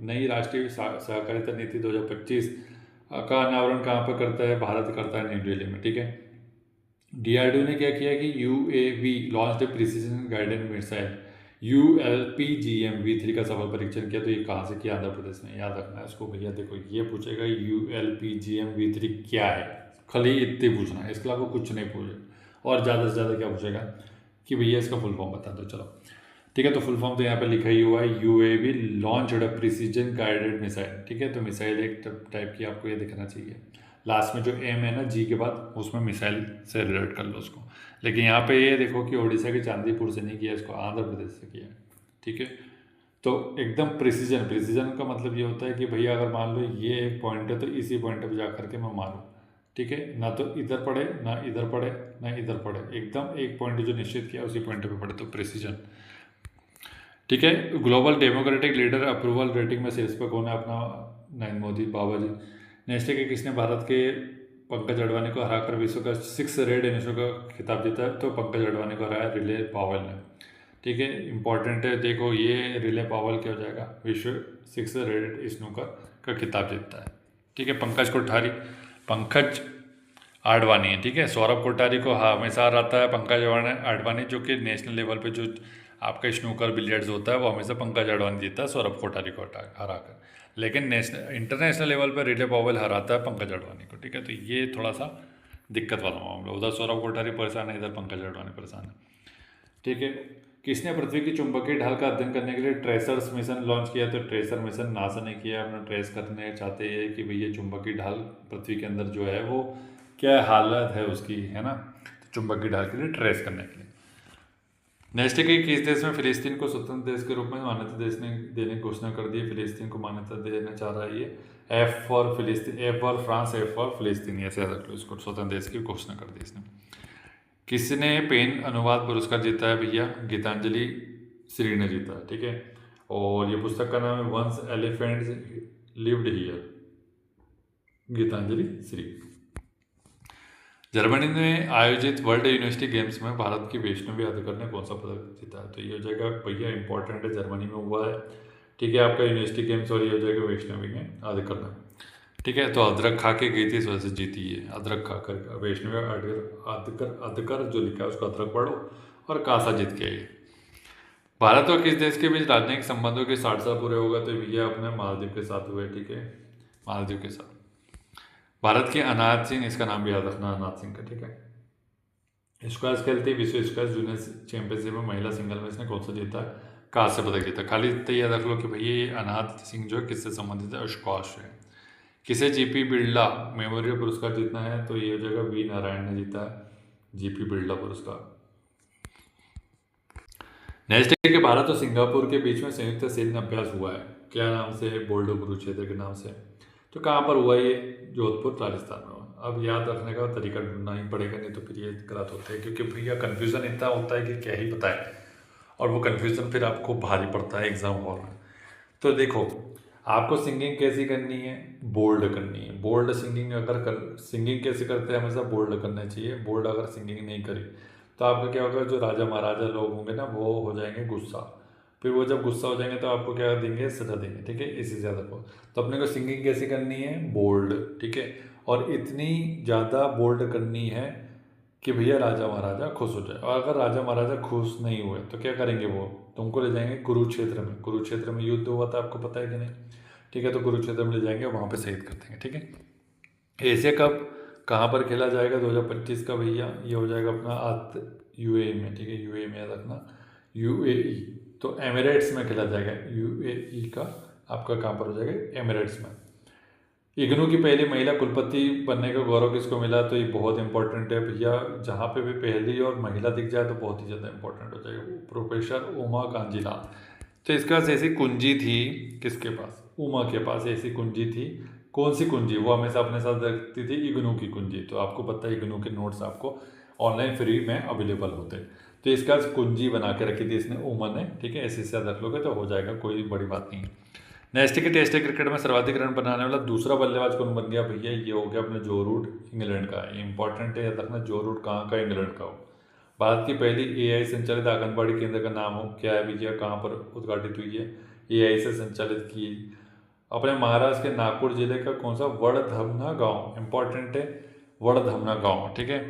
नई राष्ट्रीय सहकारिता नीति 2025 का अनावरण कहाँ पर करता है? भारत करता है नई दिल्ली में, ठीक है। डीआरडीओ ने क्या किया कि UAV launch precision guided missile ULPGM-V3 का सफल परीक्षण किया। तो ये कहाँ से किया? आंध्र प्रदेश में। याद रखना है इसको भैया। देखो ये पूछेगा ULPGM-V3 क्या है, खाली इतने पूछना है, इसके अलावा कुछ नहीं पूछेगा। और ज़्यादा से ज़्यादा क्या पूछेगा कि भैया इसका फुल फॉर्म बता दो। चलो ठीक है, तो फुल फॉर्म तो यहाँ पे लिखा ही हुआ है, UAV launched precision guided missile, ठीक है। तो मिसाइल एक टाइप की आपको ये दिखना चाहिए। लास्ट में जो एम है ना जी के बाद, उसमें मिसाइल से रिलेट कर लो उसको। लेकिन यहाँ पे ये देखो कि उड़ीसा के चांदीपुर से नहीं किया, इसको आंध्र प्रदेश से किया, ठीक है। तो एकदम प्रिसीजन का मतलब ये होता है कि भैया अगर मान लो ये एक पॉइंट है तो इसी पॉइंट पर जा करके मैं मारूँ, ठीक है, ना तो इधर पड़े ना इधर पड़े ना इधर पड़े, एकदम एक पॉइंट जो निश्चित किया उसी पॉइंट पे पड़े, तो प्रिसीजन, ठीक है। Global democratic leader approval rating में शीर्ष पर कौन है? अपना नरेंद्र मोदी, बाबा जी। नेक्स्ट है कि किसने भारत के पंकज अडवाणी को हराकर विश्व का 6 रेड इनिशो का खिताब जीता है? तो पंकज अडवाणी को हराया रिले पावल ने, ठीक है। इंपॉर्टेंट है, देखो ये रिले पावल क्या हो जाएगा? विश्व 6 रेड स्नूकर का खिताब जीतता है, ठीक है। पंकज आडवाणी है, ठीक है। सौरभ कोठारी को हमेशा हराता है पंकज आडवाणी, जो कि नेशनल लेवल पे जो आपका स्नूकर बिलियर्ड्स होता है वो हमेशा पंकज आडवाणी जीतता है सौरभ कोठारी को हराकर। लेकिन इंटरनेशनल लेवल पर रिले पावल हराता है पंकज आडवाणी को, ठीक है। तो ये थोड़ा सा दिक्कत वाला मामला, उधर सौरभ कोठारी परेशान है, इधर पंकज आडवाणी परेशान है, ठीक है। किसने पृथ्वी की चुंबकीय ढाल का अध्ययन करने के लिए ट्रेसर्स मिशन लॉन्च किया? तो ट्रेसर मिशन नासा ने किया। अपना ट्रेस करने चाहते हैं कि भैया चुंबकीय ढाल पृथ्वी के अंदर जो है वो क्या हालत है उसकी, है ना, तो चुंबकीय ढाल के लिए ट्रेस करने के लिए। नेक्स्ट है कि किस देश में फिलिस्तीन को स्वतंत्र देश के रूप में मान्यता देने की घोषणा कर दी? फिलिस्तीन को मान्यता देना चाह रहा है ये। F फॉर फिलिस्तीन, A for France, F for फिलिस्तीन, ऐसे रख लो इसको, स्वतंत्र देश की घोषणा कर दी इसने। किसने पेन अनुवाद पुरस्कार जीता है भैया? गीतांजलि श्री ने जीता है, ठीक है। और ये पुस्तक का नाम है Once Elephants Lived Here, Geetanjali Shree. Germany में आयोजित वर्ल्ड यूनिवर्सिटी गेम्स में भारत की वैष्णवी अधकर ने कौन सा पदक जीता है? तो ये हो जाएगा भैया इंपॉर्टेंट है, जर्मनी में हुआ है, ठीक है, आपका यूनिवर्सिटी गेम्स, और ये हो जाएगा वैष्णवी में अधकर ने, ठीक है। तो अदरक खा के गई थी, इस वजह से जीती है, अदरक खा कर। वैष्णवी अधकर जो लिखा है उसको अदरक पढ़ो, और कासा जीत के आई। भारत और किस देश के बीच राजनयिक संबंधों के 60 साल पूरे होगा? तो भैया अपने मालदीव के साथ हुए, ठीक है, मालदीव के साथ। भारत के अनाहत सिंह, इसका नाम भी याद रखना, अनाहत सिंह का, ठीक है। स्क्वैश खेलती विश्व स्क्वैश जूनियर चैंपियनशिप में महिला सिंगल में इसने कौन सा जीता? कांस्य पदक जीता। खाली इतना याद रख लो कि भैया ये अनाहत सिंह जो है किससे संबंधित है? स्क्वैश है। किसे जीपी बिरला मेमोरियल पुरस्कार जीतना है? तो ये हो जाएगा वी नारायण ने जीता है जीपी बिरला पुरस्कार। नेक्स्ट है कि भारत और सिंगापुर के बीच में संयुक्त सैन्य अभ्यास हुआ है, क्या नाम से? बोल्डो कुरुक्षेत्र के नाम से। तो कहाँ पर हुआ ये? जोधपुर राजस्थान में हुआ। अब याद रखने का तरीका ढूंढना ही पड़ेगा, नहीं तो फिर ये गलत होता है, क्योंकि भैया कन्फ्यूज़न इतना होता है कि क्या ही पता है, और वो कन्फ्यूज़न फिर आपको भारी पड़ता है एग्जाम हॉल में। तो देखो आपको सिंगिंग कैसी करनी है? बोल्ड करनी है। बोल्ड सिंगिंग सिंगिंग कैसे करते हैं? हमेशा बोल्ड करना चाहिए। बोल्ड अगर सिंगिंग नहीं करी तो आपका क्या होगा? जो राजा महाराजा लोग होंगे ना वो हो जाएंगे गुस्सा, फिर वो जब गुस्सा हो जाएंगे तो आपको क्या देंगे? सजा देंगे, ठीक है, इसी ज़्यादा को। तो अपने को सिंगिंग कैसे करनी है? बोल्ड, ठीक है, और इतनी ज़्यादा बोल्ड करनी है कि भैया राजा महाराजा खुश हो जाए। और अगर राजा महाराजा खुश नहीं हुए तो क्या करेंगे? वो तुमको ले जाएंगे कुरुक्षेत्र में। कुरुक्षेत्र में युद्ध हुआ था, आपको पता है कि नहीं? ठीक है, तो कुरुक्षेत्र में ले जाएंगे, वहाँ पे शहीद कर देंगे, ठीक है। एशिया कप कहाँ पर खेला जाएगा 2025 का भैया? ये हो जाएगा अपना यूएई में, ठीक है, यूएई में याद रखना, यूएई, तो एमिरेट्स में खेला जाएगा। यूएई का आपका कहाँ पर हो जाएगा? एमिरेट्स में। इग्नू की पहली महिला कुलपति बनने का गौरव किसको मिला? तो ये बहुत इंपॉर्टेंट है भैया, जहाँ पे भी पहली और महिला दिख जाए तो बहुत ही ज़्यादा इंपॉर्टेंट हो जाएगा। प्रोफेसर उमा कांजीलाल। तो इसके पास ऐसी कुंजी थी, किसके पास? उमा के पास ऐसी कुंजी थी। कौन सी कुंजी? वो हमेशा अपने साथ रखती थी इग्नू की कुंजी। तो आपको पता है इग्नू के नोट्स आपको ऑनलाइन फ्री में अवेलेबल होते हैं। तो इसका कुंजी बना के रखी थी इसने, उमा ने, ठीक है। ऐसे से याद रख लोगे तो हो जाएगा, कोई बड़ी बात नहीं है। नेक्स्ट के टेस्ट क्रिकेट में सर्वाधिक रन बनाने वाला दूसरा बल्लेबाज कौन बन गया भैया? ये हो गया अपने जो रूट, इंग्लैंड का। इंपॉर्टेंट है याद रखना, जो रूट कहाँ का? इंग्लैंड का हो। भारत की पहली एआई संचालित आंगनबाड़ी केंद्र का नाम हो क्या है भैया? कहाँ पर उद्घाटित हुई है? एआई से संचालित की अपने महाराष्ट्र के नागपुर जिले का कौन सा? वड़धमना गांव। इंपॉर्टेंट है, वड़धमना गांव, ठीक है।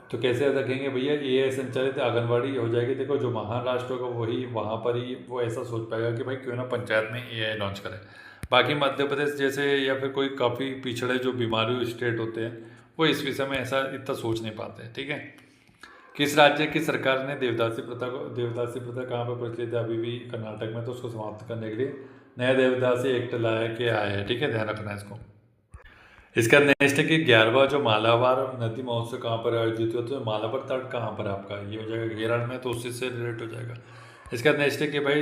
तो कैसे याद रखेंगे भैया? एआई संचालित आंगनबाड़ी हो जाएगी। देखो जो महाराष्ट्र होगा वही वहाँ पर ही वो ऐसा सोच पाएगा कि भाई क्यों ना पंचायत में एआई लॉन्च करें। बाकी मध्य प्रदेश जैसे या फिर कोई काफ़ी पिछड़े जो बीमारी स्टेट होते हैं वो इस विषय में ऐसा इतना सोच नहीं पाते, ठीक है। किस राज्य की सरकार ने देवदासी प्रथा कहाँ पर प्रचलित है अभी भी? कर्नाटक में। तो उसको समाप्त करने के लिए नया देवदासी एक्ट लाया के आया है, ठीक है, ध्यान रखना है इसको। इसका नेक्स्ट है कि 11वां जो मालाबार नदी महोत्सव कहाँ पर आयोजित हुआ? तो मालाबार तट कहाँ पर है आपका? ये हो जाएगा केरल में, तो उसी से रिलेट हो जाएगा। इसका नेक्स्ट है कि भाई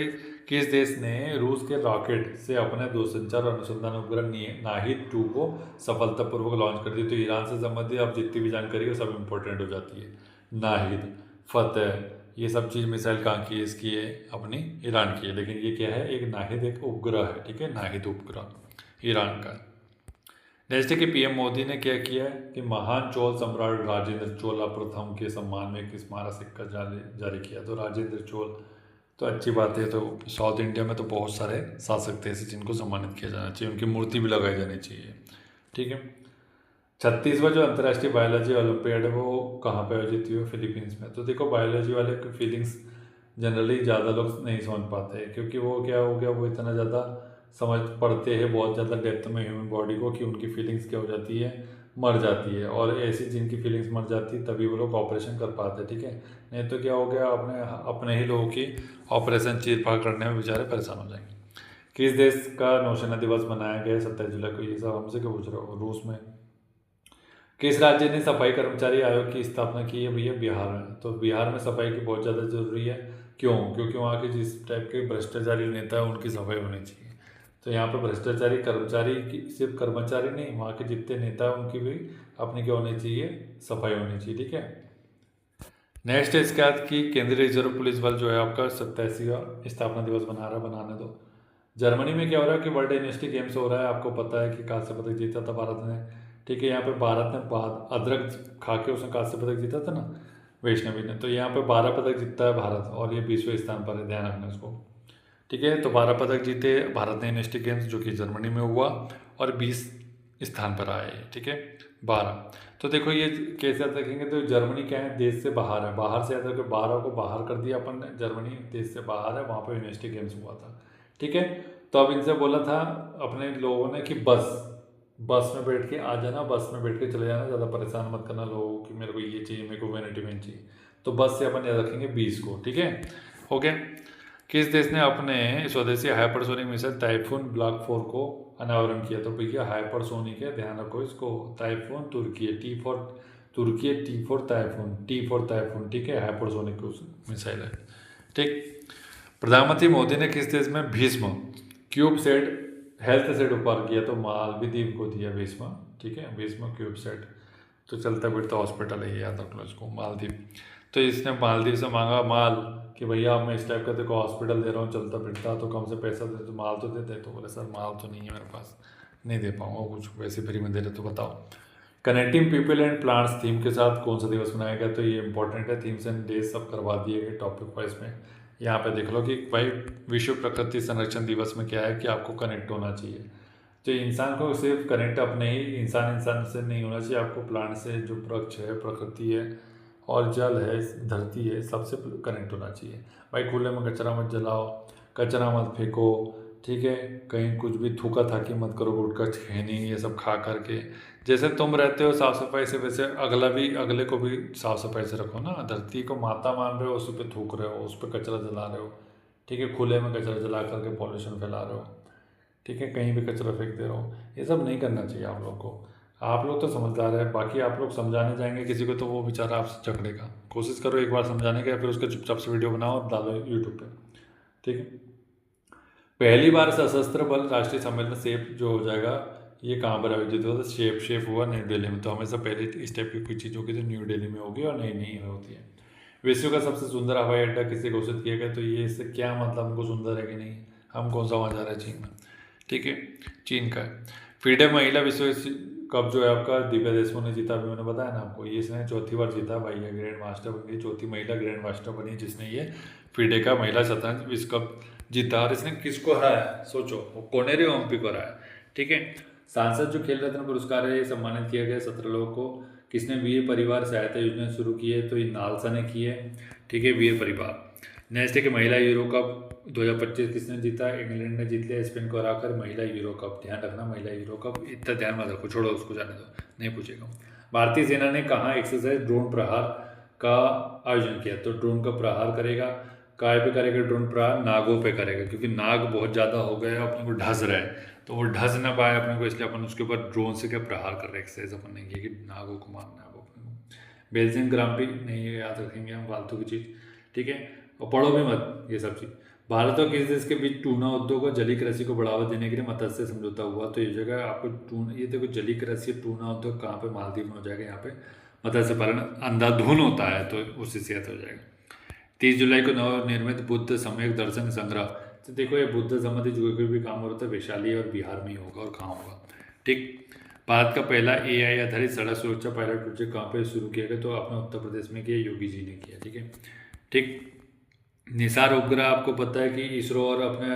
किस देश ने रूस के रॉकेट से अपने दूरसंचार और अनुसंधान उपग्रह नाहिद 2 को सफलतापूर्वक लॉन्च कर दिया? तो ईरान से संबंधित आप जितनी भी जानकारी है सब इंपॉर्टेंट हो जाती है। नाहिद, फतेह, ये सब चीज़ मिसाइल कहाँ की है? इसकी है अपनी ईरान की है। लेकिन ये क्या है? एक नाहिद एक उपग्रह है, ठीक है, नाहिद उपग्रह ईरान का। नेक्स्ट है कि पीएम मोदी ने क्या किया है कि महान चोल सम्राट राजेंद्र चोला प्रथम के सम्मान में एक स्मारक सिक्का जारी किया। तो राजेंद्र चोल, तो अच्छी बात है। तो साउथ इंडिया में तो बहुत सारे शासक थे ऐसे जिनको सम्मानित किया जाना चाहिए, उनकी मूर्ति भी लगाई जानी चाहिए, ठीक है। 36वां जो अंतर्राष्ट्रीय बायोलॉजी ओलंपियाड है वो कहाँ पे आयोजित हुई? फिलीपींस में। तो देखो बायोलॉजी वाले की फीलिंग्स जनरली ज़्यादा लोग नहीं समझ पाते हैं, क्योंकि वो क्या हो गया, वो इतना ज़्यादा समझ पढ़ते हैं बहुत ज़्यादा डेप्थ में ह्यूमन बॉडी को कि उनकी फीलिंग्स क्या हो जाती है, मर जाती है। और ऐसी जिनकी फीलिंग्स मर जाती है तभी वो लोग ऑपरेशन कर पाते हैं, ठीक है। नहीं तो क्या हो गया, अपने अपने ही लोगों की ऑपरेशन चीर फाड़ करने में बेचारे परेशान हो जाएंगे। किस देश का नौसेना दिवस मनाया गया 27 जुलाई को? ये सब हमसे क्यों पूछ रहे हो? रूस में। किस राज्य ने सफाई कर्मचारी आयोग की स्थापना की है भैया? बिहार में। तो बिहार में सफाई की बहुत ज़्यादा जरूरी है। क्यों? क्योंकि वहाँ के जिस टाइप के भ्रष्टाचारी नेता है उनकी सफाई होनी चाहिए। तो यहाँ पे भ्रष्टाचारी कर्मचारी की, सिर्फ कर्मचारी नहीं, वहाँ के जितने नेता हैं उनकी भी अपनी क्या होनी चाहिए? सफाई होनी चाहिए, ठीक है। नेक्स्ट है इसके बाद कि केंद्रीय रिजर्व पुलिस बल जो है आपका 87वां स्थापना दिवस बनाने दो। जर्मनी में क्या हो रहा है कि वर्ल्ड यूनिवर्सिटी गेम्स हो रहा है। आपको पता है कि कांस्य पदक जीता था भारत ने, ठीक है। यहाँ पे भारत ने अदरक खा के उसने कांस्य पदक जीता था ना, वैष्णवी ने। तो यहाँ पे 12 पदक जीतता है भारत और ये 20वें स्थान पर है, ध्यान रखना इसको, ठीक है। तो 12 पदक जीते भारत ने यूनिवर्सिटी गेम्स जो कि जर्मनी में हुआ और 20 स्थान पर आए, ठीक है, 12। तो देखो ये कैसे याद रखेंगे? तो जर्मनी क्या है? देश से बाहर है। बाहर से याद रखो, 12 को बाहर कर दिया अपन ने, जर्मनी देश से बाहर है, वहाँ पर यूनिवर्सिटी गेम्स हुआ था, ठीक है। तो अब इनसे बोला था अपने लोगों ने कि बस में बैठ के आ जाना, बस में बैठ के चले जाना, ज़्यादा परेशान मत करना लोगों को कि मेरे को ये चाहिए, मेरे को वैनिटी वैन चाहिए। तो बस से अपन याद रखेंगे 20 को, ठीक है, ओके। किस देश ने अपने स्वदेशी हाइपरसोनिक मिसाइल टाइफून ब्लॉक 4 को अनावरण किया? तो भैया हाइपरसोनिक है, ध्यान रखो इसको। टाइफून तुर्की है, टी फॉर तुर्की है, टी फॉर टाइफून, ठीक है, हाइपरसोनिक मिसाइल है, ठीक। प्रधानमंत्री मोदी ने किस देश में Bhishma cube set health set उपहार किया? तो मालदीव को दिया भीष्म, ठीक है, भीष्म क्यूब सेट। तो चलता फिरता हॉस्पिटल है, याद रख लो इसको, मालदीव। तो इसने मालदीव से मांगा माल कि भैया मैं इस टाइप का देखो हॉस्पिटल दे रहा हूँ चलता फिरता, तो कम से पैसा दे, तो माल तो देते। तो बोले सर माल तो नहीं है मेरे पास, नहीं दे पाऊँगा, कुछ वैसे फ्री में दे रहे तो बताओ। Connecting people and plants theme के साथ कौन सा दिवस मनाया गया? तो ये इंपॉर्टेंट है, थीम्स एंड डेज सब करवा दिए गए टॉपिक वाइज में। यहाँ पे देख लो कि भाई विश्व प्रकृति संरक्षण दिवस में क्या है कि आपको कनेक्ट होना चाहिए। तो इंसान को सिर्फ कनेक्ट अपने ही इंसान से नहीं होना चाहिए, आपको प्लांट से, जो वृक्ष है, प्रकृति है और जल है, धरती है, सबसे कनेक्ट होना चाहिए। भाई खुले में कचरा मत जलाओ, कचरा मत फेंको, ठीक है। कहीं कुछ भी थूका थाकी मत करो, गुटखा खैनी ये सब खा करके। जैसे तुम रहते हो साफ़ सफाई से, वैसे अगले को भी साफ़ सफाई से रखो ना। धरती को माता मान रहे हो, उस पर थूक रहे हो, उस पर कचरा जला रहे हो, ठीक है, खुले में कचरा जला करके पॉल्यूशन फैला रहे हो, ठीक है, कहीं भी कचरा फेंक दे रहा हूँ, ये सब नहीं करना चाहिए आप लोग को। आप लोग तो समझदार है, बाकी आप लोग समझाने जाएंगे किसी को तो वो बेचारा आपसे झगड़ेगा। कोशिश करो एक बार समझाने का, फिर उसके चुपचाप से वीडियो बनाओ और डालो यूट्यूब पे। ठीक है, पहली बार सशस्त्र बल राष्ट्रीय सम्मेलन सेफ जो हो जाएगा, ये कहाँ पर आयोजित हुआ? तो शेप हुआ नई दिल्ली में। तो हमेशा पहले इस टाइप की कोई चीज़ होगी तो न्यू दिल्ली में होगी और नई नई होती है। विश्व का सबसे सुंदर हवाई अड्डा किसे घोषित किया गया? तो ये इससे क्या मतलब, हमको सुंदर है कि नहीं, हम कौन सा वहाँ जा रहे हैं चीन में? ठीक है, चीन का है। फीडे महिला विश्व कप जो है आपका दिव्या देशमुख ने जीता, अभी मैंने बताया ना आपको, ये इसने चौथी बार जीता भाई, ये ग्रैंड मास्टर बन गई, चौथी महिला ग्रैंड मास्टर बनी जिसने ये फीडे का महिला शतरंज विश्व कप जीता। और इसने किसको हराया? सोचो, वो कोनेरी ओम्पी को हराया। ठीक है, सांसद जो खेल रत्न पुरस्कार है ये सम्मानित किया गया 17 लोगों को। किसने वीर परिवार सहायता योजना शुरू की है? तो ये नालसा ने की है। ठीक है, वीर परिवार। नेक्स्ट है कि महिला यूरो कप 2025 किसने जीता? इंग्लैंड ने जीत लिया स्पेन को हराकर महिला यूरो कप। ध्यान रखना, महिला यूरो कप, इतना ध्यान मत रखो, छोड़ो उसको, जाने दो, नहीं पूछेगा। भारतीय सेना ने कहाँ एक्सरसाइज ड्रोन प्रहार का आयोजन किया? तो ड्रोन का प्रहार करेगा, काय पे करेगा ड्रोन प्रहार? नागों पे करेगा, क्योंकि नाग बहुत ज़्यादा हो गए अपने को ढस रहे हैं, तो वो ढस ना पाए अपने को, इसलिए अपन उसके ऊपर ड्रोन से क्या प्रहार कर रहे हैं। एक्सरसाइज अपन ने किया कि नागों को मारना है वो अपने को। बेल्जियम ग्राम प्री नहीं, याद रखेंगे हम, फालतू की चीज़। ठीक है, और पढ़ो भी मत ये सब चीज़। भारत और किस देश के बीच टूना उद्योग और जलीय कृषि को बढ़ावा देने के लिए मत्स्य समझौता हुआ? तो ये जगह आपको टूना, ये देखो जलीय कृषि टूना उद्योग कहाँ पे? मालदीव में हो जाएगा। यहाँ पे मत्स्य पालन अंधाधुन होता है, तो उससे सेहत हो जाएगा। 30 जुलाई को नवनिर्मित बुद्ध सम्यक दर्शन संग्रह। तो देखो, ये बुद्ध संबंधी जो कोई भी काम हो रहा था वैशाली और बिहार में ही होगा, और कहाँ होगा? ठीक, भारत का पहला AI आधारित सड़क सुरक्षा पायलट प्रोजेक्ट कहाँ पे शुरू किया गया? तो अपने उत्तर प्रदेश में किया, योगी जी ने किया। ठीक है, ठीक। निसार उपग्रह आपको पता है कि इसरो और अपने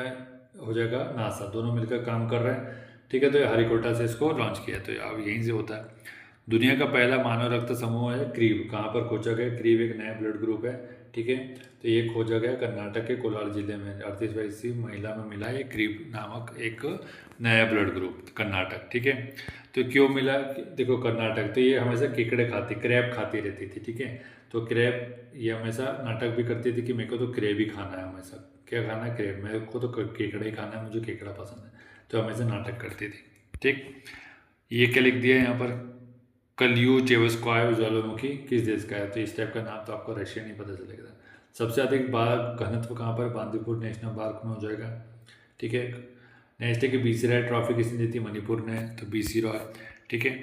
हो जाएगा नासा, दोनों मिलकर काम कर रहे हैं। ठीक है, तो ये हरिकोटा से इसको लॉन्च किया, तो अब यहीं से होता है। दुनिया का पहला मानव रक्त समूह है क्रीब, कहाँ पर खोजा गया? क्रीब एक नया ब्लड ग्रुप है। ठीक है, तो ये खोजा गया कर्नाटक के कोलार जिले में, 38 वर्षीय महिला में मिला ये क्रीब नामक एक नया ब्लड ग्रुप, कर्नाटक। ठीक है, तो क्यों मिला? देखो कर्नाटक, तो ये हमेशा केकड़े खाती, क्रैब खाती रहती थी। ठीक है, तो क्रैब ये हमेशा नाटक भी करती थी कि मेरे को तो क्रैब ही खाना है हमेशा। क्या खाना है? क्रैब। मेरे को तो केकड़ा ही खाना है, मुझे केकड़ा पसंद है, तो हमेशा नाटक करती थी। ठीक, ये क्या लिख दिया यहाँ पर? कलियू चेवस्क्वाय ज्वालामुखी किस देश का है? तो इस टाइप का नाम तो आपको रशिया नहीं पता चलेगा। सबसे अधिक बाघ घनत्व कहाँ पर? बांदीपुर नेशनल पार्क में हो जाएगा। ठीक है, नेक्स्ट है कि BC रॉय ट्रॉफी किसने जीती? मणिपुर ने, तो BC रॉय। ठीक है,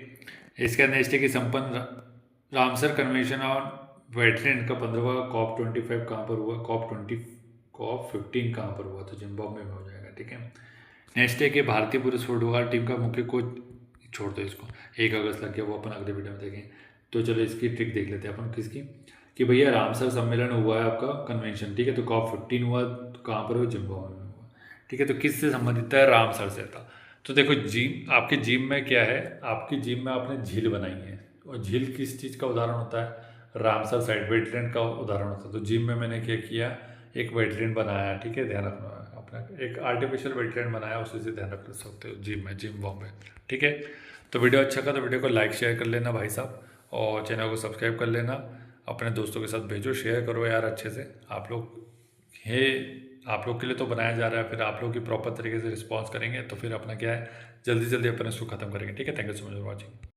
इसका नेक्स्ट है कि संपन्न रामसर कन्वेंशन ऑन वेटलैंड का 15वां COP25 कहाँ पर हुआ? COP15 कहाँ पर हुआ? तो जिम्बाब्वे में हो जाएगा। ठीक है, नेक्स्ट है कि भारतीय पुरुष फुटबॉल टीम का मुख्य कोच, छोड़ दो इसको, 1 अगस्त लग गया, वो अपन अगले वीडियो में देखेंगे। तो चलो इसकी ट्रिक देख लेते हैं अपन, किसकी, कि भैया रामसर सम्मेलन हुआ है आपका कन्वेंशन। ठीक है, तो COP15 हुआ, तो कहाँ पर हुआ? जिम्बाब्वे में हुआ। ठीक है, तो किससे संबंधित है? रामसर से था। तो देखो जिम, आपकी जिम में क्या है? आपकी जिम में आपने झील बनाई है, और झील किस चीज़ का उदाहरण होता है? रामसर साइड वेटलैंड का उदाहरण होता है। तो जिम में मैंने क्या किया? एक वेटलैंड बनाया। ठीक है, ध्यान रखना, अपना एक आर्टिफिशियल वेटलैंड बनाया, उसी से ध्यान रख सकते हो जिम में, जिम बॉम्बे। ठीक है, तो वीडियो अच्छा का तो वीडियो को लाइक शेयर कर लेना भाई साहब, और चैनल को सब्सक्राइब कर लेना, अपने दोस्तों के साथ भेजो, शेयर करो यार अच्छे से। आप लोग हे, आप लोग के लिए तो बनाया जा रहा है, फिर आप लोग की प्रॉपर तरीके से रिस्पॉन्स करेंगे तो फिर अपना क्या है, जल्दी जल्दी अपन इसको खत्म करेंगे। ठीक है, thank you so much for watching.